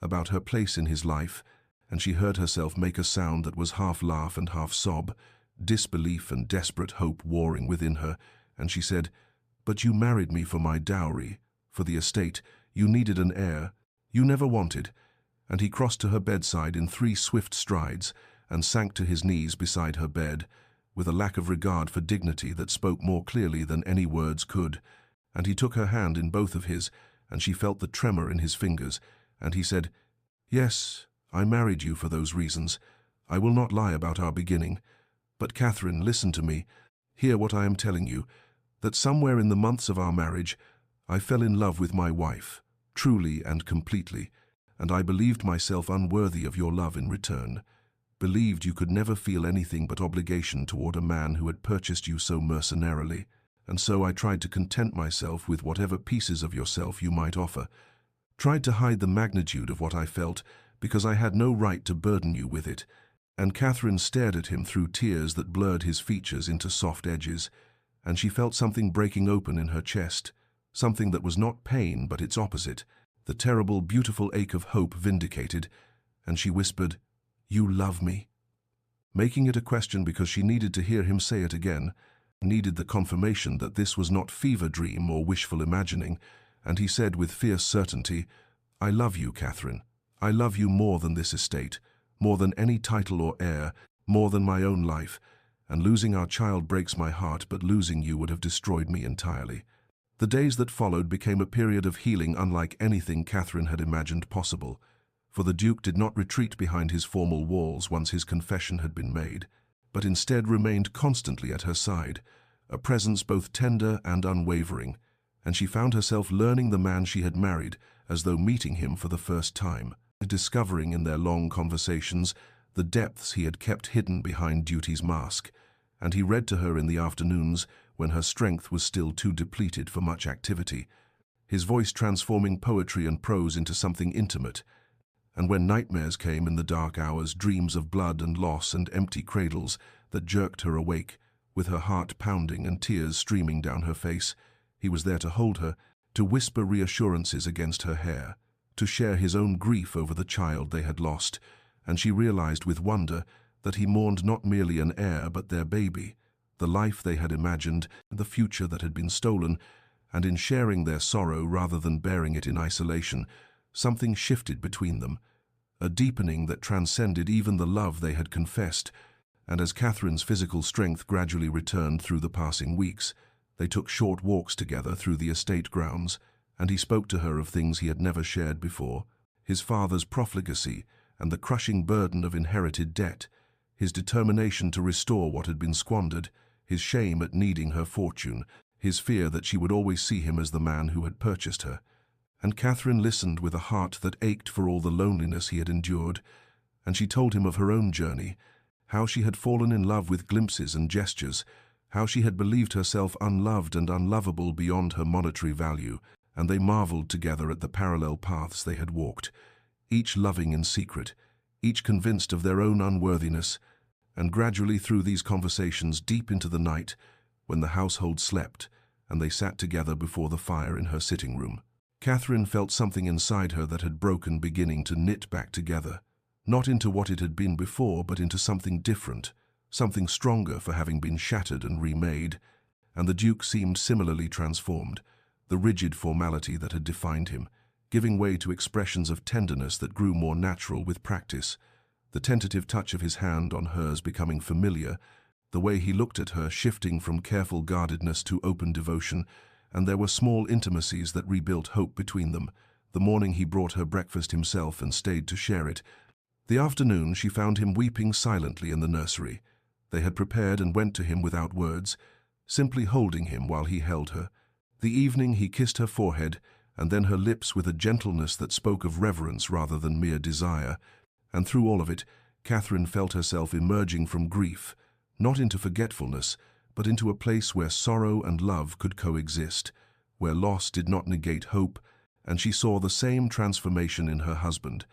about her place in his life, and she heard herself make a sound that was half laugh and half sob, disbelief and desperate hope warring within her, and she said, "But you married me for my dowry, for the estate. You needed an heir. You never wanted." And he crossed to her bedside in 3 swift strides and sank to his knees beside her bed, with a lack of regard for dignity that spoke more clearly than any words could. And he took her hand in both of his, and she felt the tremor in his fingers, and he said, "Yes, I married you for those reasons. I will not lie about our beginning. But Catherine, listen to me. Hear what I am telling you, that somewhere in the months of our marriage, I fell in love with my wife, truly and completely, and I believed myself unworthy of your love in return. Believed you could never feel anything but obligation toward a man who had purchased you so mercenarily, and so I tried to content myself with whatever pieces of yourself you might offer. Tried to hide the magnitude of what I felt, because I had no right to burden you with it." And Catherine stared at him through tears that blurred his features into soft edges, and she felt something breaking open in her chest, something that was not pain but its opposite, the terrible, beautiful ache of hope vindicated, and she whispered, "You love me?" Making it a question because she needed to hear him say it again, needed the confirmation that this was not fever dream or wishful imagining, and he said with fierce certainty, "I love you, Catherine. I love you more than this estate, more than any title or heir, more than my own life, and losing our child breaks my heart, but losing you would have destroyed me entirely." The days that followed became a period of healing unlike anything Catherine had imagined possible, for the Duke did not retreat behind his formal walls once his confession had been made, but instead remained constantly at her side, a presence both tender and unwavering, and she found herself learning the man she had married as though meeting him for the first time, discovering in their long conversations the depths he had kept hidden behind duty's mask, and he read to her in the afternoons when her strength was still too depleted for much activity, his voice transforming poetry and prose into something intimate, and when nightmares came in the dark hours, dreams of blood and loss and empty cradles that jerked her awake, with her heart pounding and tears streaming down her face, he was there to hold her, to whisper reassurances against her hair, to share his own grief over the child they had lost, and she realized with wonder that he mourned not merely an heir but their baby, the life they had imagined, the future that had been stolen, and in sharing their sorrow rather than bearing it in isolation, something shifted between them, a deepening that transcended even the love they had confessed, and as Catherine's physical strength gradually returned through the passing weeks, they took short walks together through the estate grounds, and he spoke to her of things he had never shared before, his father's profligacy and the crushing burden of inherited debt, his determination to restore what had been squandered, his shame at needing her fortune, his fear that she would always see him as the man who had purchased her. And Catherine listened with a heart that ached for all the loneliness he had endured, and she told him of her own journey, how she had fallen in love with glimpses and gestures, how she had believed herself unloved and unlovable beyond her monetary value, and they marveled together at the parallel paths they had walked, each loving in secret, each convinced of their own unworthiness, and gradually through these conversations deep into the night, when the household slept, and they sat together before the fire in her sitting room, Catherine felt something inside her that had broken beginning to knit back together, not into what it had been before, but into something different, something stronger for having been shattered and remade, and the Duke seemed similarly transformed, the rigid formality that had defined him, giving way to expressions of tenderness that grew more natural with practice, the tentative touch of his hand on hers becoming familiar, the way he looked at her shifting from careful guardedness to open devotion, and there were small intimacies that rebuilt hope between them. The morning he brought her breakfast himself and stayed to share it. The afternoon she found him weeping silently in the nursery. They had prepared and went to him without words, simply holding him while he held her. The evening he kissed her forehead, and then her lips with a gentleness that spoke of reverence rather than mere desire. And through all of it, Catherine felt herself emerging from grief, not into forgetfulness, but into a place where sorrow and love could coexist, where loss did not negate hope, and she saw the same transformation in her husband,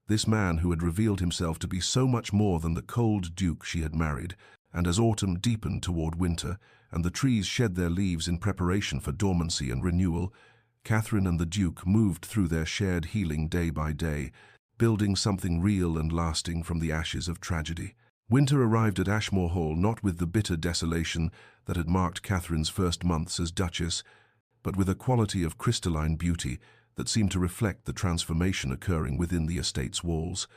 this man who had revealed himself to be so much more than the cold duke she had married. And as autumn deepened toward winter, and the trees shed their leaves in preparation for dormancy and renewal, Catherine and the duke moved through their shared healing day by day, building something real and lasting from the ashes of tragedy. Winter arrived at Ashmore Hall not with the bitter desolation that had marked Catherine's first months as Duchess, but with a quality of crystalline beauty that seemed to reflect the transformation occurring within the estate's walls.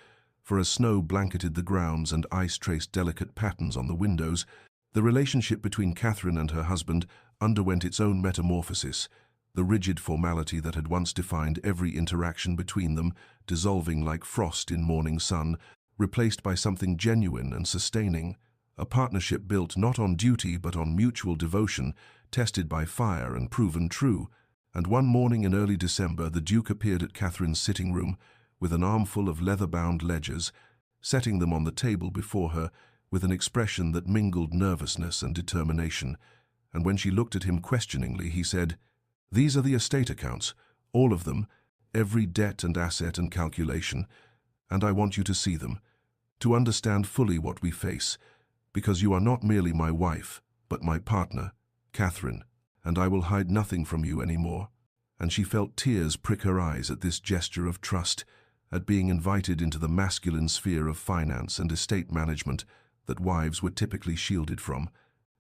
For as snow blanketed the grounds and ice traced delicate patterns on the windows, the relationship between Catherine and her husband underwent its own metamorphosis, the rigid formality that had once defined every interaction between them dissolving like frost in morning sun, replaced by something genuine and sustaining, a partnership built not on duty but on mutual devotion, tested by fire and proven true. And one morning in early December, the Duke appeared at Catherine's sitting room with an armful of leather-bound ledgers, setting them on the table before her with an expression that mingled nervousness and determination. And when she looked at him questioningly, he said, "These are the estate accounts, all of them, every debt and asset and calculation, and I want you to see them, to understand fully what we face, because you are not merely my wife, but my partner, Catherine, and I will hide nothing from you anymore." And she felt tears prick her eyes at this gesture of trust, at being invited into the masculine sphere of finance and estate management that wives were typically shielded from.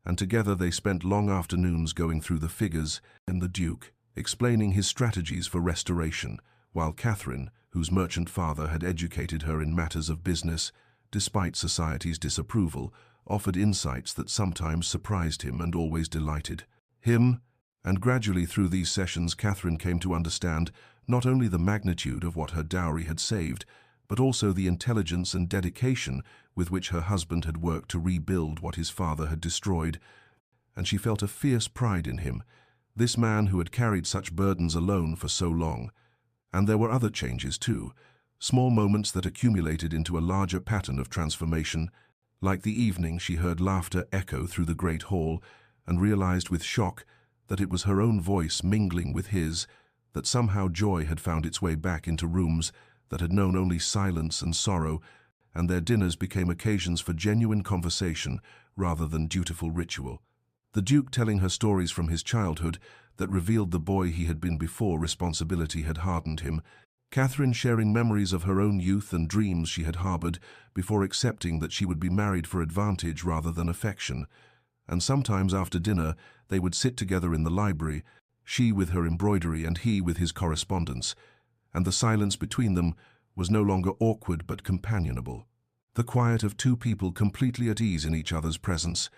And together they spent long afternoons going through the figures, and the Duke explaining his strategies for restoration, while Catherine, whose merchant father had educated her in matters of business, despite society's disapproval, offered insights that sometimes surprised him and always delighted him. And gradually through these sessions Catherine came to understand not only the magnitude of what her dowry had saved, but also the intelligence and dedication with which her husband had worked to rebuild what his father had destroyed. And she felt a fierce pride in him, this man who had carried such burdens alone for so long. And there were other changes too, small moments that accumulated into a larger pattern of transformation. Like the evening she heard laughter echo through the great hall, and realized with shock that it was her own voice mingling with his, that somehow joy had found its way back into rooms that had known only silence and sorrow, and their dinners became occasions for genuine conversation rather than dutiful ritual. The Duke telling her stories from his childhood that revealed the boy he had been before responsibility had hardened him, Catherine sharing memories of her own youth and dreams she had harbored before accepting that she would be married for advantage rather than affection. And sometimes after dinner they would sit together in the library, she with her embroidery and he with his correspondence, and the silence between them was no longer awkward but companionable, the quiet of two people completely at ease in each other's presence.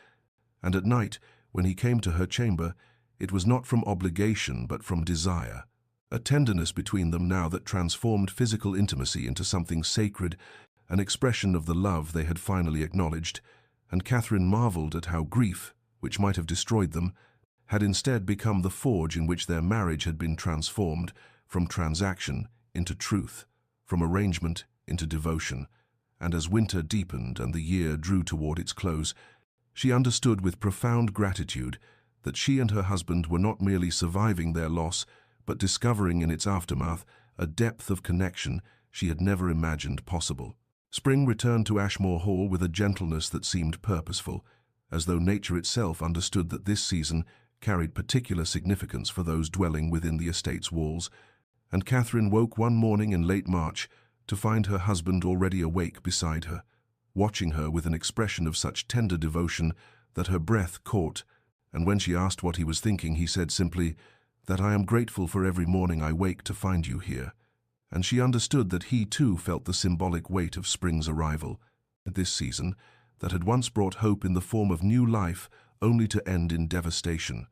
And at night, when he came to her chamber, it was not from obligation but from desire, a tenderness between them now that transformed physical intimacy into something sacred, an expression of the love they had finally acknowledged. And Catherine marveled at how grief, which might have destroyed them, had instead become the forge in which their marriage had been transformed from transaction into truth, from arrangement into devotion. And as winter deepened and the year drew toward its close, she understood with profound gratitude that she and her husband were not merely surviving their loss, but discovering in its aftermath a depth of connection she had never imagined possible. Spring returned to Ashmore Hall with a gentleness that seemed purposeful, as though nature itself understood that this season carried particular significance for those dwelling within the estate's walls. And Catherine woke one morning in late March to find her husband already awake beside her, watching her with an expression of such tender devotion that her breath caught, and when she asked what he was thinking, he said simply, "That I am grateful for every morning I wake to find you here." And she understood that he too felt the symbolic weight of spring's arrival, this season that had once brought hope in the form of new life only to end in devastation.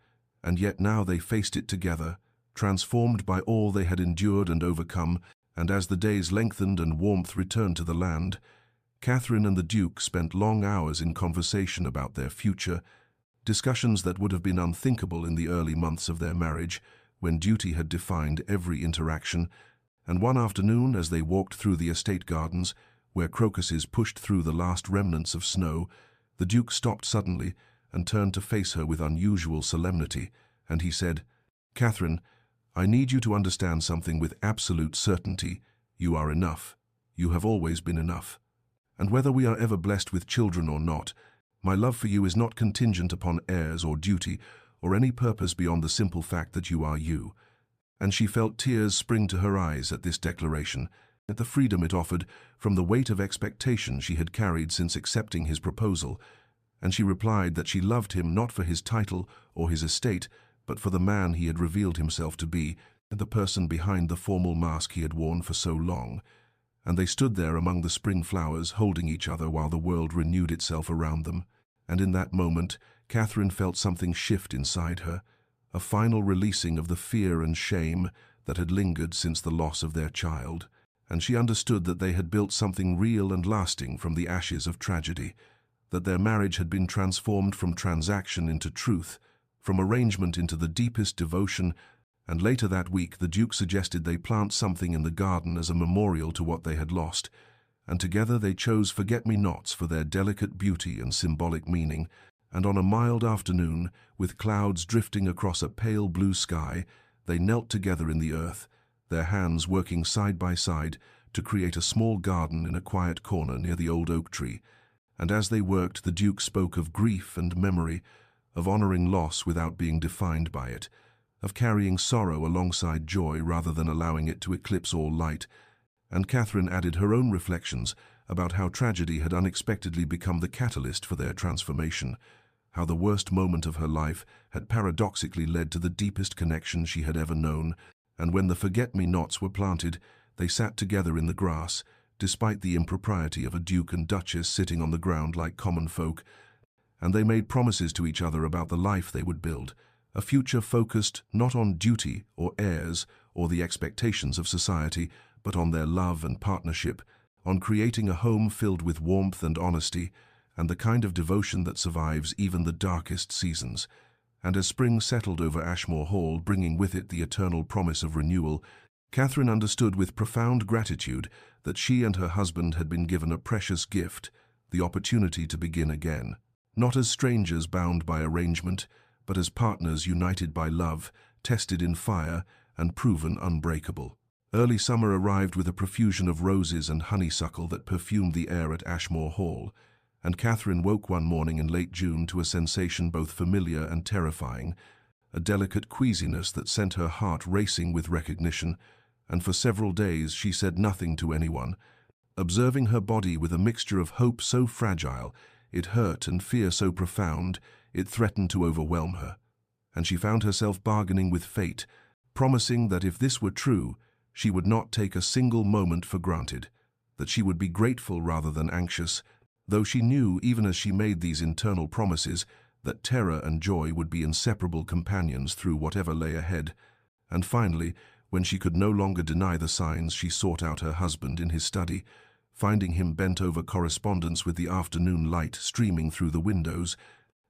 and yet now they faced it together, transformed by all they had endured and overcome. And as the days lengthened and warmth returned to the land, Catherine and the Duke spent long hours in conversation about their future, discussions that would have been unthinkable in the early months of their marriage, when duty had defined every interaction. And one afternoon, as they walked through the estate gardens, where crocuses pushed through the last remnants of snow, the Duke stopped suddenly and turned to face her with unusual solemnity, and he said, "Catherine, I need you to understand something with absolute certainty. You are enough. You have always been enough. And whether we are ever blessed with children or not, my love for you is not contingent upon heirs or duty or any purpose beyond the simple fact that you are you." And she felt tears spring to her eyes at this declaration, at the freedom it offered from the weight of expectation she had carried since accepting his proposal. And she replied that she loved him not for his title or his estate, but for the man he had revealed himself to be, and the person behind the formal mask he had worn for so long. And they stood there among the spring flowers, holding each other while the world renewed itself around them. And in that moment, Catherine felt something shift inside her, a final releasing of the fear and shame that had lingered since the loss of their child. And she understood that they had built something real and lasting from the ashes of tragedy, that their marriage had been transformed from transaction into truth, from arrangement into the deepest devotion. And later that week the Duke suggested they plant something in the garden as a memorial to what they had lost, and together they chose forget-me-nots for their delicate beauty and symbolic meaning. And on a mild afternoon, with clouds drifting across a pale blue sky, they knelt together in the earth, their hands working side by side to create a small garden in a quiet corner near the old oak tree. And as they worked, the Duke spoke of grief and memory, of honoring loss without being defined by it, of carrying sorrow alongside joy rather than allowing it to eclipse all light. And Catherine added her own reflections about how tragedy had unexpectedly become the catalyst for their transformation, how the worst moment of her life had paradoxically led to the deepest connection she had ever known. And when the forget-me-nots were planted, they sat together in the grass, despite the impropriety of a duke and duchess sitting on the ground like common folk. And they made promises to each other about the life they would build, a future focused not on duty or heirs or the expectations of society, but on their love and partnership, on creating a home filled with warmth and honesty, and the kind of devotion that survives even the darkest seasons. And as spring settled over Ashmore Hall, bringing with it the eternal promise of renewal, Catherine understood with profound gratitude that she and her husband had been given a precious gift, the opportunity to begin again, not as strangers bound by arrangement, but as partners united by love, tested in fire, and proven unbreakable. Early summer arrived with a profusion of roses and honeysuckle that perfumed the air at Ashmore Hall, and Catherine woke one morning in late June to a sensation both familiar and terrifying, a delicate queasiness that sent her heart racing with recognition, and for several days she said nothing to anyone, observing her body with a mixture of hope so fragile, it hurt, and fear so profound, it threatened to overwhelm her. And she found herself bargaining with fate, promising that if this were true, she would not take a single moment for granted, that she would be grateful rather than anxious, though she knew, even as she made these internal promises, that terror and joy would be inseparable companions through whatever lay ahead. And finally, when she could no longer deny the signs, she sought out her husband in his study, finding him bent over correspondence with the afternoon light streaming through the windows.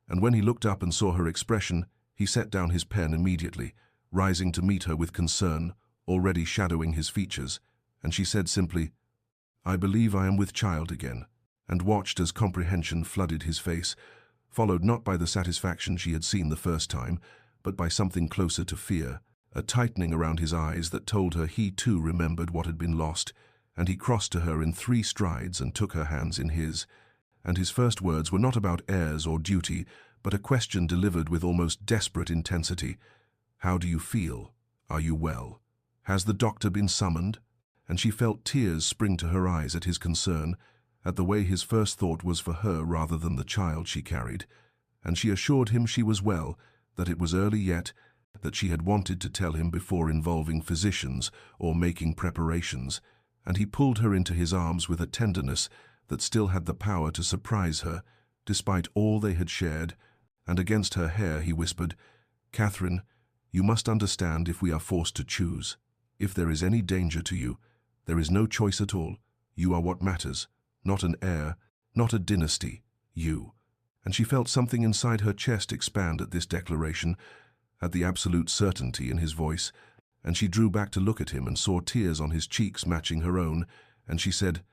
And when he looked up and saw her expression, he set down his pen immediately, rising to meet her with concern, already shadowing his features, and she said simply, "I believe I am with child again," and watched as comprehension flooded his face, followed not by the satisfaction she had seen the first time, but by something closer to fear, a tightening around his eyes that told her he too remembered what had been lost. And he crossed to her in 3 strides and took her hands in his. And his first words were not about heirs or duty, but a question delivered with almost desperate intensity. "How do you feel? Are you well? Has the doctor been summoned?" And she felt tears spring to her eyes at his concern, at the way his first thought was for her rather than the child she carried. And she assured him she was well, that it was early yet, that she had wanted to tell him before involving physicians or making preparations. And he pulled her into his arms with a tenderness that still had the power to surprise her, despite all they had shared, and against her hair he whispered, "Catherine, you must understand if we are forced to choose. If there is any danger to you, there is no choice at all. You are what matters, not an heir, not a dynasty, you." And she felt something inside her chest expand at this declaration, at the absolute certainty in his voice, and she drew back to look at him and saw tears on his cheeks matching her own, and she said,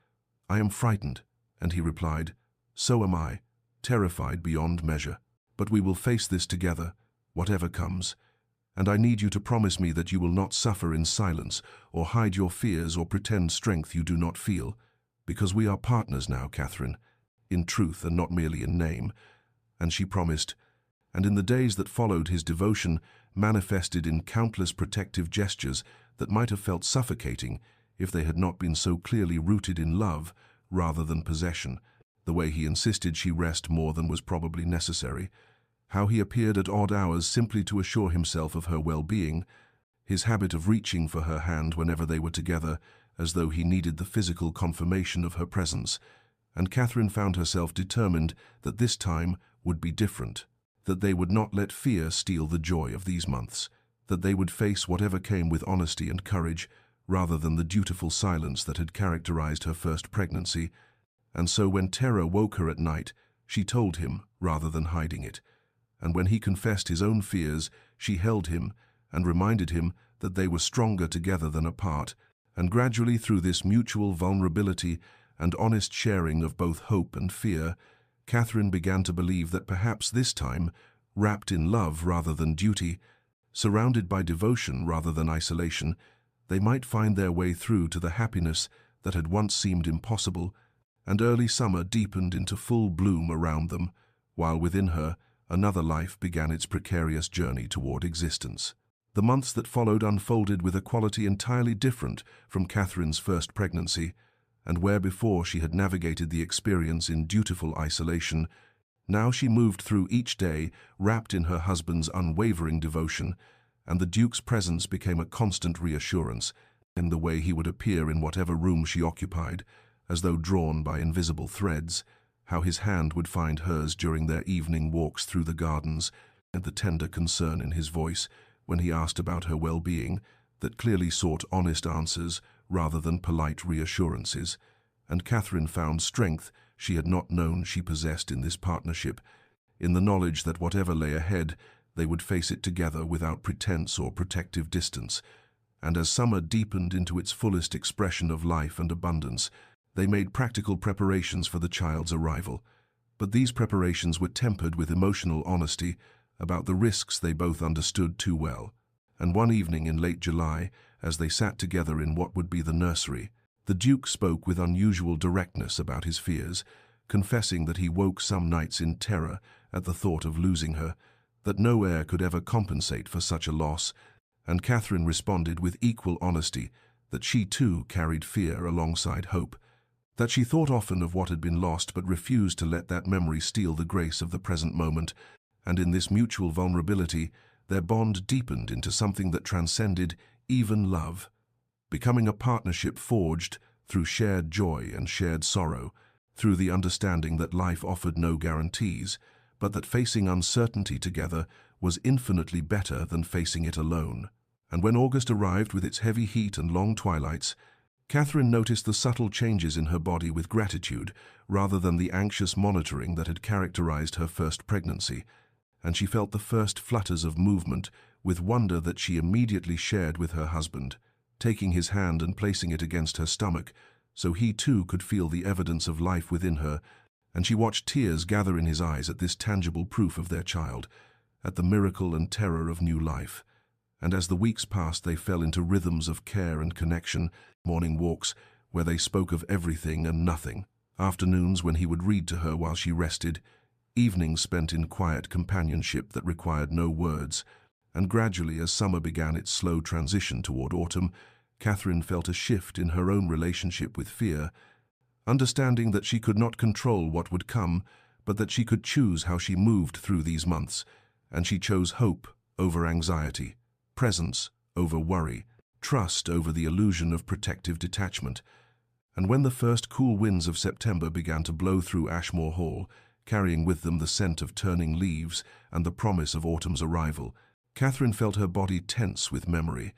"I am frightened," and he replied, "So am I, terrified beyond measure. But we will face this together, whatever comes. And I need you to promise me that you will not suffer in silence, or hide your fears or pretend strength you do not feel, because we are partners now, Catherine, in truth and not merely in name." And she promised, and in the days that followed his devotion manifested in countless protective gestures that might have felt suffocating if they had not been so clearly rooted in love rather than possession, the way he insisted she rest more than was probably necessary, how he appeared at odd hours simply to assure himself of her well-being, his habit of reaching for her hand whenever they were together, as though he needed the physical confirmation of her presence, and Catherine found herself determined that this time would be different, that they would not let fear steal the joy of these months, that they would face whatever came with honesty and courage, rather than the dutiful silence that had characterized her first pregnancy. And so when terror woke her at night, she told him rather than hiding it. And when he confessed his own fears, she held him and reminded him that they were stronger together than apart, and gradually through this mutual vulnerability and honest sharing of both hope and fear, Catherine began to believe that perhaps this time, wrapped in love rather than duty, surrounded by devotion rather than isolation, they might find their way through to the happiness that had once seemed impossible, and early summer deepened into full bloom around them, while within her another life began its precarious journey toward existence. The months that followed unfolded with a quality entirely different from Catherine's first pregnancy, and where before she had navigated the experience in dutiful isolation, now she moved through each day wrapped in her husband's unwavering devotion, and the Duke's presence became a constant reassurance in the way he would appear in whatever room she occupied, as though drawn by invisible threads, how his hand would find hers during their evening walks through the gardens, and the tender concern in his voice when he asked about her well-being that clearly sought honest answers rather than polite reassurances, and Catherine found strength she had not known she possessed in this partnership, in the knowledge that whatever lay ahead, they would face it together without pretense or protective distance. And as summer deepened into its fullest expression of life and abundance, they made practical preparations for the child's arrival. But these preparations were tempered with emotional honesty about the risks they both understood too well. And one evening in late July, as they sat together in what would be the nursery, the Duke spoke with unusual directness about his fears, confessing that he woke some nights in terror at the thought of losing her, that no heir could ever compensate for such a loss, and Catherine responded with equal honesty that she too carried fear alongside hope, that she thought often of what had been lost but refused to let that memory steal the grace of the present moment, and in this mutual vulnerability their bond deepened into something that transcended even love, becoming a partnership forged through shared joy and shared sorrow, through the understanding that life offered no guarantees, but that facing uncertainty together was infinitely better than facing it alone. And when August arrived with its heavy heat and long twilights, Catherine noticed the subtle changes in her body with gratitude rather than the anxious monitoring that had characterized her first pregnancy, and she felt the first flutters of movement with wonder that she immediately shared with her husband, taking his hand and placing it against her stomach so he too could feel the evidence of life within her, and she watched tears gather in his eyes at this tangible proof of their child, at the miracle and terror of new life. And as the weeks passed, they fell into rhythms of care and connection, morning walks where they spoke of everything and nothing, afternoons when he would read to her while she rested, evenings spent in quiet companionship that required no words, and gradually, as summer began its slow transition toward autumn, Catherine felt a shift in her own relationship with fear, understanding that she could not control what would come, but that she could choose how she moved through these months, and she chose hope over anxiety, presence over worry, trust over the illusion of protective detachment. And when the first cool winds of September began to blow through Ashmore Hall, carrying with them the scent of turning leaves and the promise of autumn's arrival, Catherine felt her body tense with memory,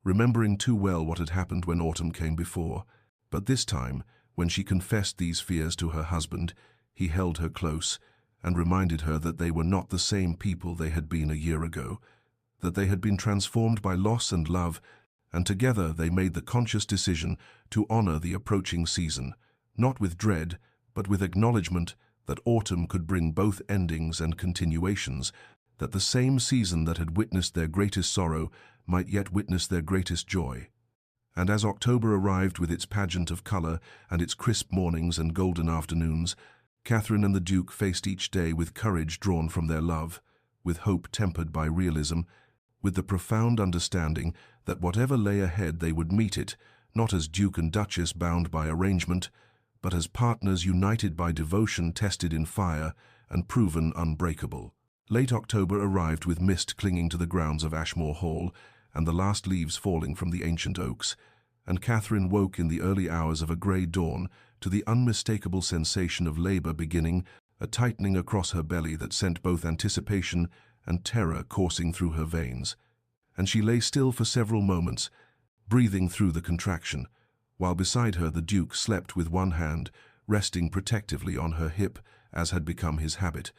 remembering too well what had happened when autumn came before. But this time, when she confessed these fears to her husband, he held her close and reminded her that they were not the same people they had been a year ago, that they had been transformed by loss and love, and together they made the conscious decision to honor the approaching season, not with dread, but with acknowledgement that autumn could bring both endings and continuations, that the same season that had witnessed their greatest sorrow might yet witness their greatest joy. And as October arrived with its pageant of color and its crisp mornings and golden afternoons, Catherine and the Duke faced each day with courage drawn from their love, with hope tempered by realism, with the profound understanding that whatever lay ahead they would meet it, not as Duke and Duchess bound by arrangement, but as partners united by devotion tested in fire and proven unbreakable. Late October arrived with mist clinging to the grounds of Ashmore Hall and the last leaves falling from the ancient oaks, and Catherine woke in the early hours of a grey dawn to the unmistakable sensation of labor beginning, a tightening across her belly that sent both anticipation and terror coursing through her veins. And she lay still for several moments, breathing through the contraction, while beside her the Duke slept with one hand resting protectively on her hip, as had become his habit,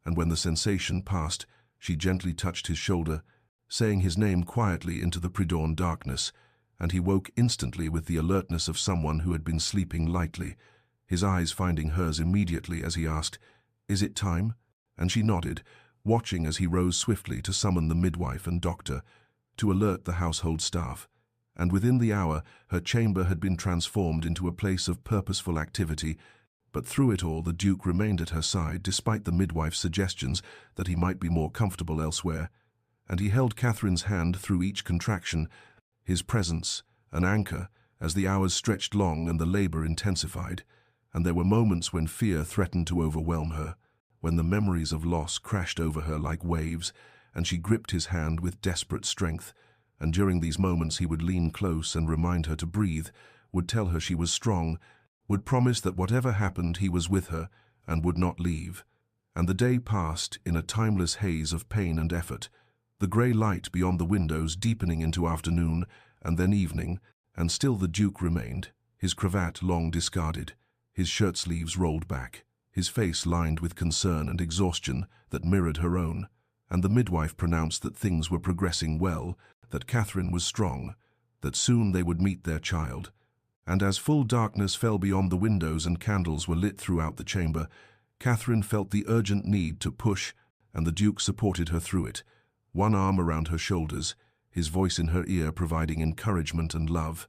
and when the sensation passed, she gently touched his shoulder, saying his name quietly into the pre-dawn darkness, and he woke instantly with the alertness of someone who had been sleeping lightly, his eyes finding hers immediately as he asked, "Is it time?" And she nodded, watching as he rose swiftly to summon the midwife and doctor, to alert the household staff. And within the hour, her chamber had been transformed into a place of purposeful activity, but through it all the Duke remained at her side despite the midwife's suggestions that he might be more comfortable elsewhere, and he held Catherine's hand through each contraction, his presence an anchor as the hours stretched long and the labor intensified, and there were moments when fear threatened to overwhelm her, when the memories of loss crashed over her like waves, and she gripped his hand with desperate strength, and during these moments he would lean close and remind her to breathe, would tell her she was strong, would promise that whatever happened he was with her and would not leave. And the day passed in a timeless haze of pain and effort, the grey light beyond the windows deepening into afternoon and then evening, and still the Duke remained, his cravat long discarded, his shirt-sleeves rolled back, his face lined with concern and exhaustion that mirrored her own, and the midwife pronounced that things were progressing well, that Catherine was strong, that soon they would meet their child. And as full darkness fell beyond the windows and candles were lit throughout the chamber, Catherine felt the urgent need to push, and the Duke supported her through it, one arm around her shoulders, his voice in her ear providing encouragement and love.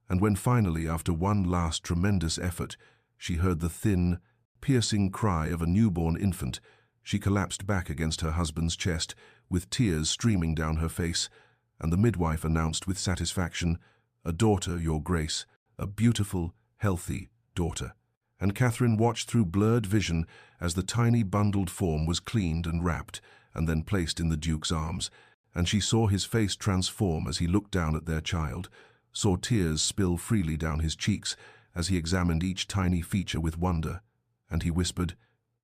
And when finally, after one last tremendous effort, she heard the thin, piercing cry of a newborn infant, she collapsed back against her husband's chest, with tears streaming down her face, and the midwife announced with satisfaction, "A daughter, Your Grace, a beautiful, healthy daughter." And Catherine watched through blurred vision as the tiny bundled form was cleaned and wrapped, and then placed in the Duke's arms, and she saw his face transform as he looked down at their child, saw tears spill freely down his cheeks as he examined each tiny feature with wonder, and he whispered,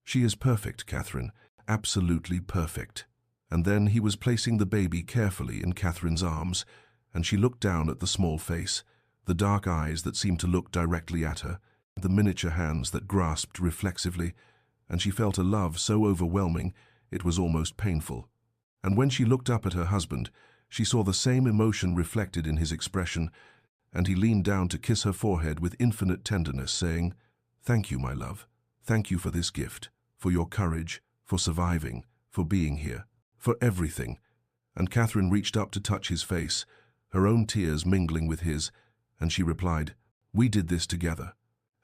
"She is perfect, Catherine, absolutely perfect." And then he was placing the baby carefully in Catherine's arms, and she looked down at the small face, the dark eyes that seemed to look directly at her, the miniature hands that grasped reflexively, and she felt a love so overwhelming it was almost painful. And when she looked up at her husband, she saw the same emotion reflected in his expression, and he leaned down to kiss her forehead with infinite tenderness, saying, "Thank you, my love. Thank you for this gift, for your courage, for surviving, for being here, for everything." And Catherine reached up to touch his face, her own tears mingling with his, and she replied, "We did this together."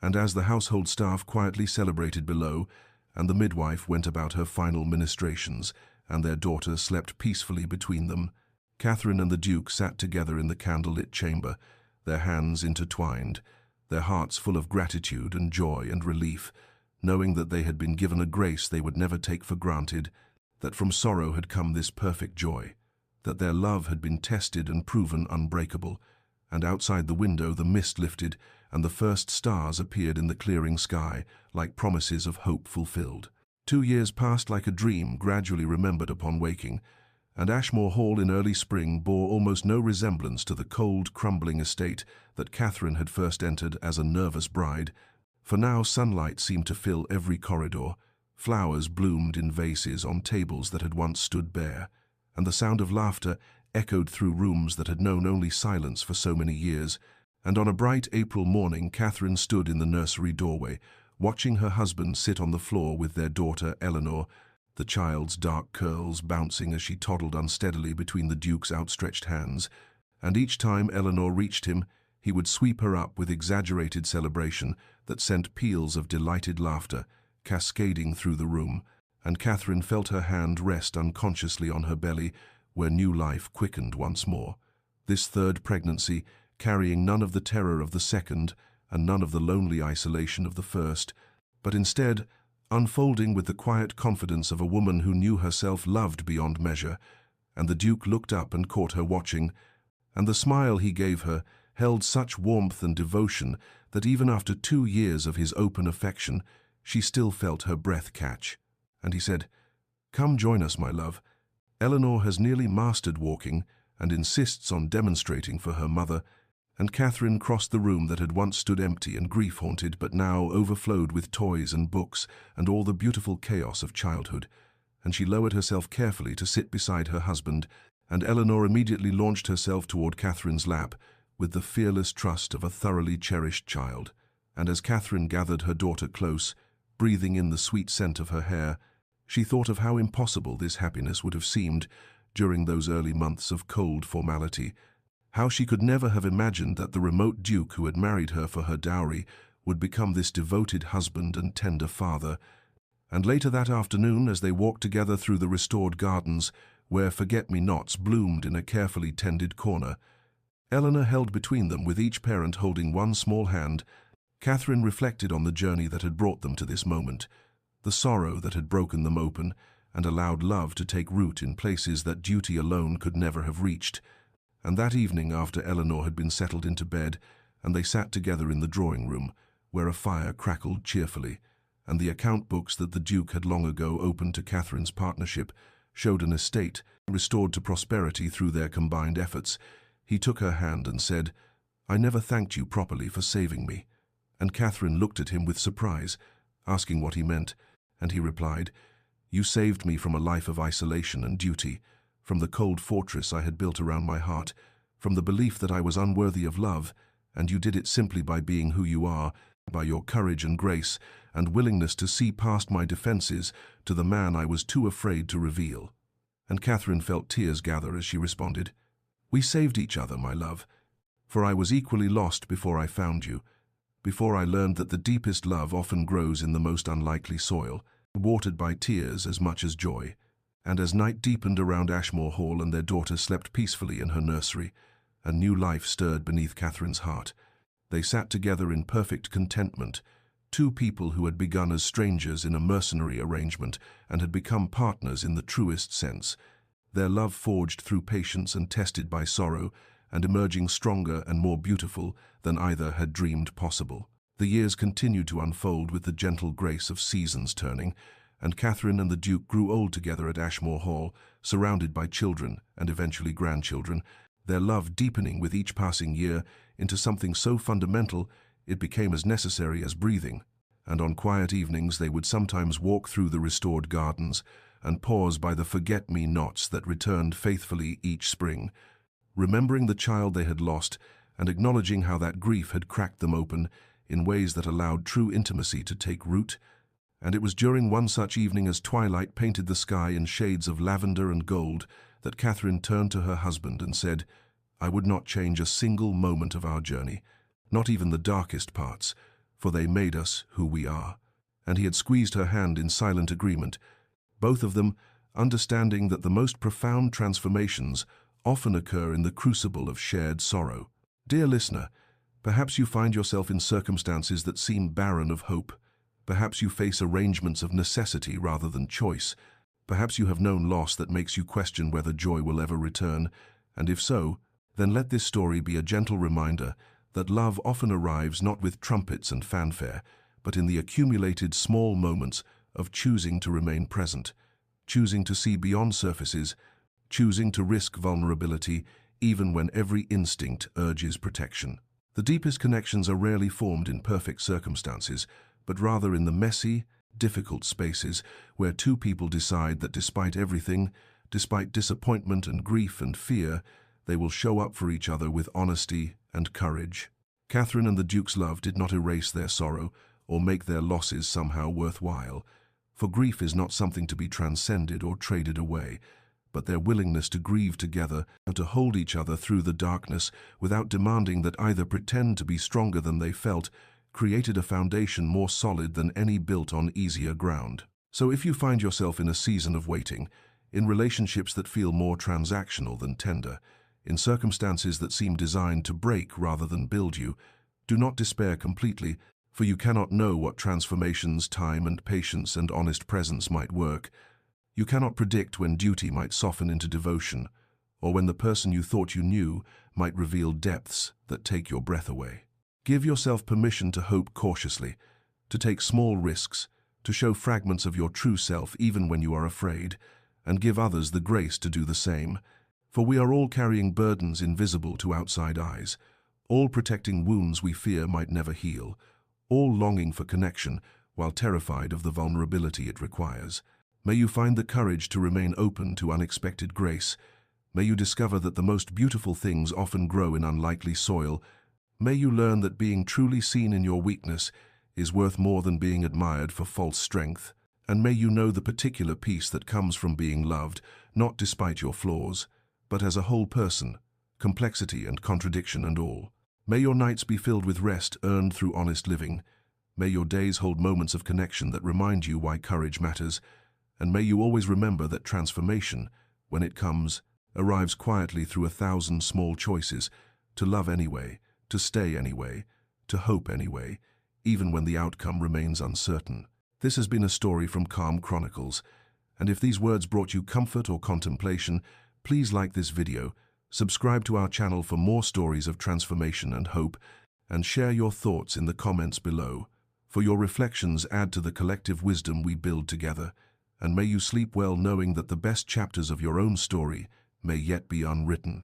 And as the household staff quietly celebrated below, and the midwife went about her final ministrations, and their daughter slept peacefully between them, Catherine and the Duke sat together in the candlelit chamber, their hands intertwined, their hearts full of gratitude and joy and relief, knowing that they had been given a grace they would never take for granted, that from sorrow had come this perfect joy, that their love had been tested and proven unbreakable, and outside the window the mist lifted, and the first stars appeared in the clearing sky, like promises of hope fulfilled. 2 years passed like a dream gradually remembered upon waking, and Ashmore Hall in early spring bore almost no resemblance to the cold, crumbling estate that Catherine had first entered as a nervous bride, for now sunlight seemed to fill every corridor, flowers bloomed in vases on tables that had once stood bare, and the sound of laughter echoed through rooms that had known only silence for so many years. And on a bright April morning, Catherine stood in the nursery doorway, watching her husband sit on the floor with their daughter Eleanor, the child's dark curls bouncing as she toddled unsteadily between the Duke's outstretched hands. And each time Eleanor reached him, he would sweep her up with exaggerated celebration that sent peals of delighted laughter cascading through the room, and Catherine felt her hand rest unconsciously on her belly, where new life quickened once more. This third pregnancy, carrying none of the terror of the second and none of the lonely isolation of the first, but instead unfolding with the quiet confidence of a woman who knew herself loved beyond measure. And the Duke looked up and caught her watching, and the smile he gave her held such warmth and devotion that even after 2 years of his open affection, she still felt her breath catch. And he said, "Come join us, my love. Eleanor has nearly mastered walking and insists on demonstrating for her mother." And Catherine crossed the room that had once stood empty and grief-haunted, but now overflowed with toys and books and all the beautiful chaos of childhood. And she lowered herself carefully to sit beside her husband, and Eleanor immediately launched herself toward Catherine's lap with the fearless trust of a thoroughly cherished child. And as Catherine gathered her daughter close, breathing in the sweet scent of her hair, she thought of how impossible this happiness would have seemed during those early months of cold formality, how she could never have imagined that the remote Duke who had married her for her dowry would become this devoted husband and tender father. And later that afternoon, as they walked together through the restored gardens, where forget-me-nots bloomed in a carefully tended corner, Eleanor held between them, with each parent holding one small hand. Catherine reflected on the journey that had brought them to this moment, the sorrow that had broken them open and allowed love to take root in places that duty alone could never have reached. And that evening, after Eleanor had been settled into bed, and they sat together in the drawing-room, where a fire crackled cheerfully, and the account books that the Duke had long ago opened to Catherine's partnership showed an estate restored to prosperity through their combined efforts, he took her hand and said, "I never thanked you properly for saving me." And Catherine looked at him with surprise, asking what he meant, and he replied, "You saved me from a life of isolation and duty, from the cold fortress I had built around my heart, from the belief that I was unworthy of love, and you did it simply by being who you are, by your courage and grace, and willingness to see past my defenses to the man I was too afraid to reveal." And Catherine felt tears gather as she responded, "We saved each other, my love, for I was equally lost before I found you, before I learned that the deepest love often grows in the most unlikely soil, watered by tears as much as joy." And as night deepened around Ashmore Hall and their daughter slept peacefully in her nursery, a new life stirred beneath Catherine's heart. They sat together in perfect contentment, two people who had begun as strangers in a mercenary arrangement and had become partners in the truest sense, their love forged through patience and tested by sorrow, and emerging stronger and more beautiful than either had dreamed possible. The years continued to unfold with the gentle grace of seasons turning, and Catherine and the Duke grew old together at Ashmore Hall, surrounded by children and eventually grandchildren, their love deepening with each passing year into something so fundamental it became as necessary as breathing. And on quiet evenings they would sometimes walk through the restored gardens and pause by the forget-me-nots that returned faithfully each spring, remembering the child they had lost and acknowledging how that grief had cracked them open in ways that allowed true intimacy to take root. And it was during one such evening, as twilight painted the sky in shades of lavender and gold, that Catherine turned to her husband and said, "I would not change a single moment of our journey, not even the darkest parts, for they made us who we are." And he had squeezed her hand in silent agreement, both of them understanding that the most profound transformations often occur in the crucible of shared sorrow. Dear listener, perhaps you find yourself in circumstances that seem barren of hope. Perhaps you face arrangements of necessity rather than choice. Perhaps you have known loss that makes you question whether joy will ever return. And if so, then let this story be a gentle reminder that love often arrives not with trumpets and fanfare, but in the accumulated small moments of choosing to remain present, choosing to see beyond surfaces, choosing to risk vulnerability even when every instinct urges protection. The deepest connections are rarely formed in perfect circumstances, but rather in the messy, difficult spaces where two people decide that despite everything, despite disappointment and grief and fear, they will show up for each other with honesty and courage. Catherine and the Duke's love did not erase their sorrow or make their losses somehow worthwhile, for grief is not something to be transcended or traded away, but their willingness to grieve together and to hold each other through the darkness without demanding that either pretend to be stronger than they felt, created a foundation more solid than any built on easier ground. So if you find yourself in a season of waiting, in relationships that feel more transactional than tender, in circumstances that seem designed to break rather than build you, do not despair completely, for you cannot know what transformations time and patience and honest presence might work. You cannot predict when duty might soften into devotion, or when the person you thought you knew might reveal depths that take your breath away. Give yourself permission to hope cautiously, to take small risks, to show fragments of your true self even when you are afraid, and give others the grace to do the same. For we are all carrying burdens invisible to outside eyes, all protecting wounds we fear might never heal, all longing for connection while terrified of the vulnerability it requires. May you find the courage to remain open to unexpected grace. May you discover that the most beautiful things often grow in unlikely soil. May you learn that being truly seen in your weakness is worth more than being admired for false strength. And may you know the particular peace that comes from being loved, not despite your flaws, but as a whole person, complexity and contradiction and all. May your nights be filled with rest earned through honest living. May your days hold moments of connection that remind you why courage matters. And may you always remember that transformation, when it comes, arrives quietly through 1,000 small choices, to love anyway, to stay anyway, to hope anyway, even when the outcome remains uncertain. This has been a story from Calm Chronicles, and if these words brought you comfort or contemplation, please like this video, subscribe to our channel for more stories of transformation and hope, and share your thoughts in the comments below. For your reflections add to the collective wisdom we build together, and may you sleep well knowing that the best chapters of your own story may yet be unwritten.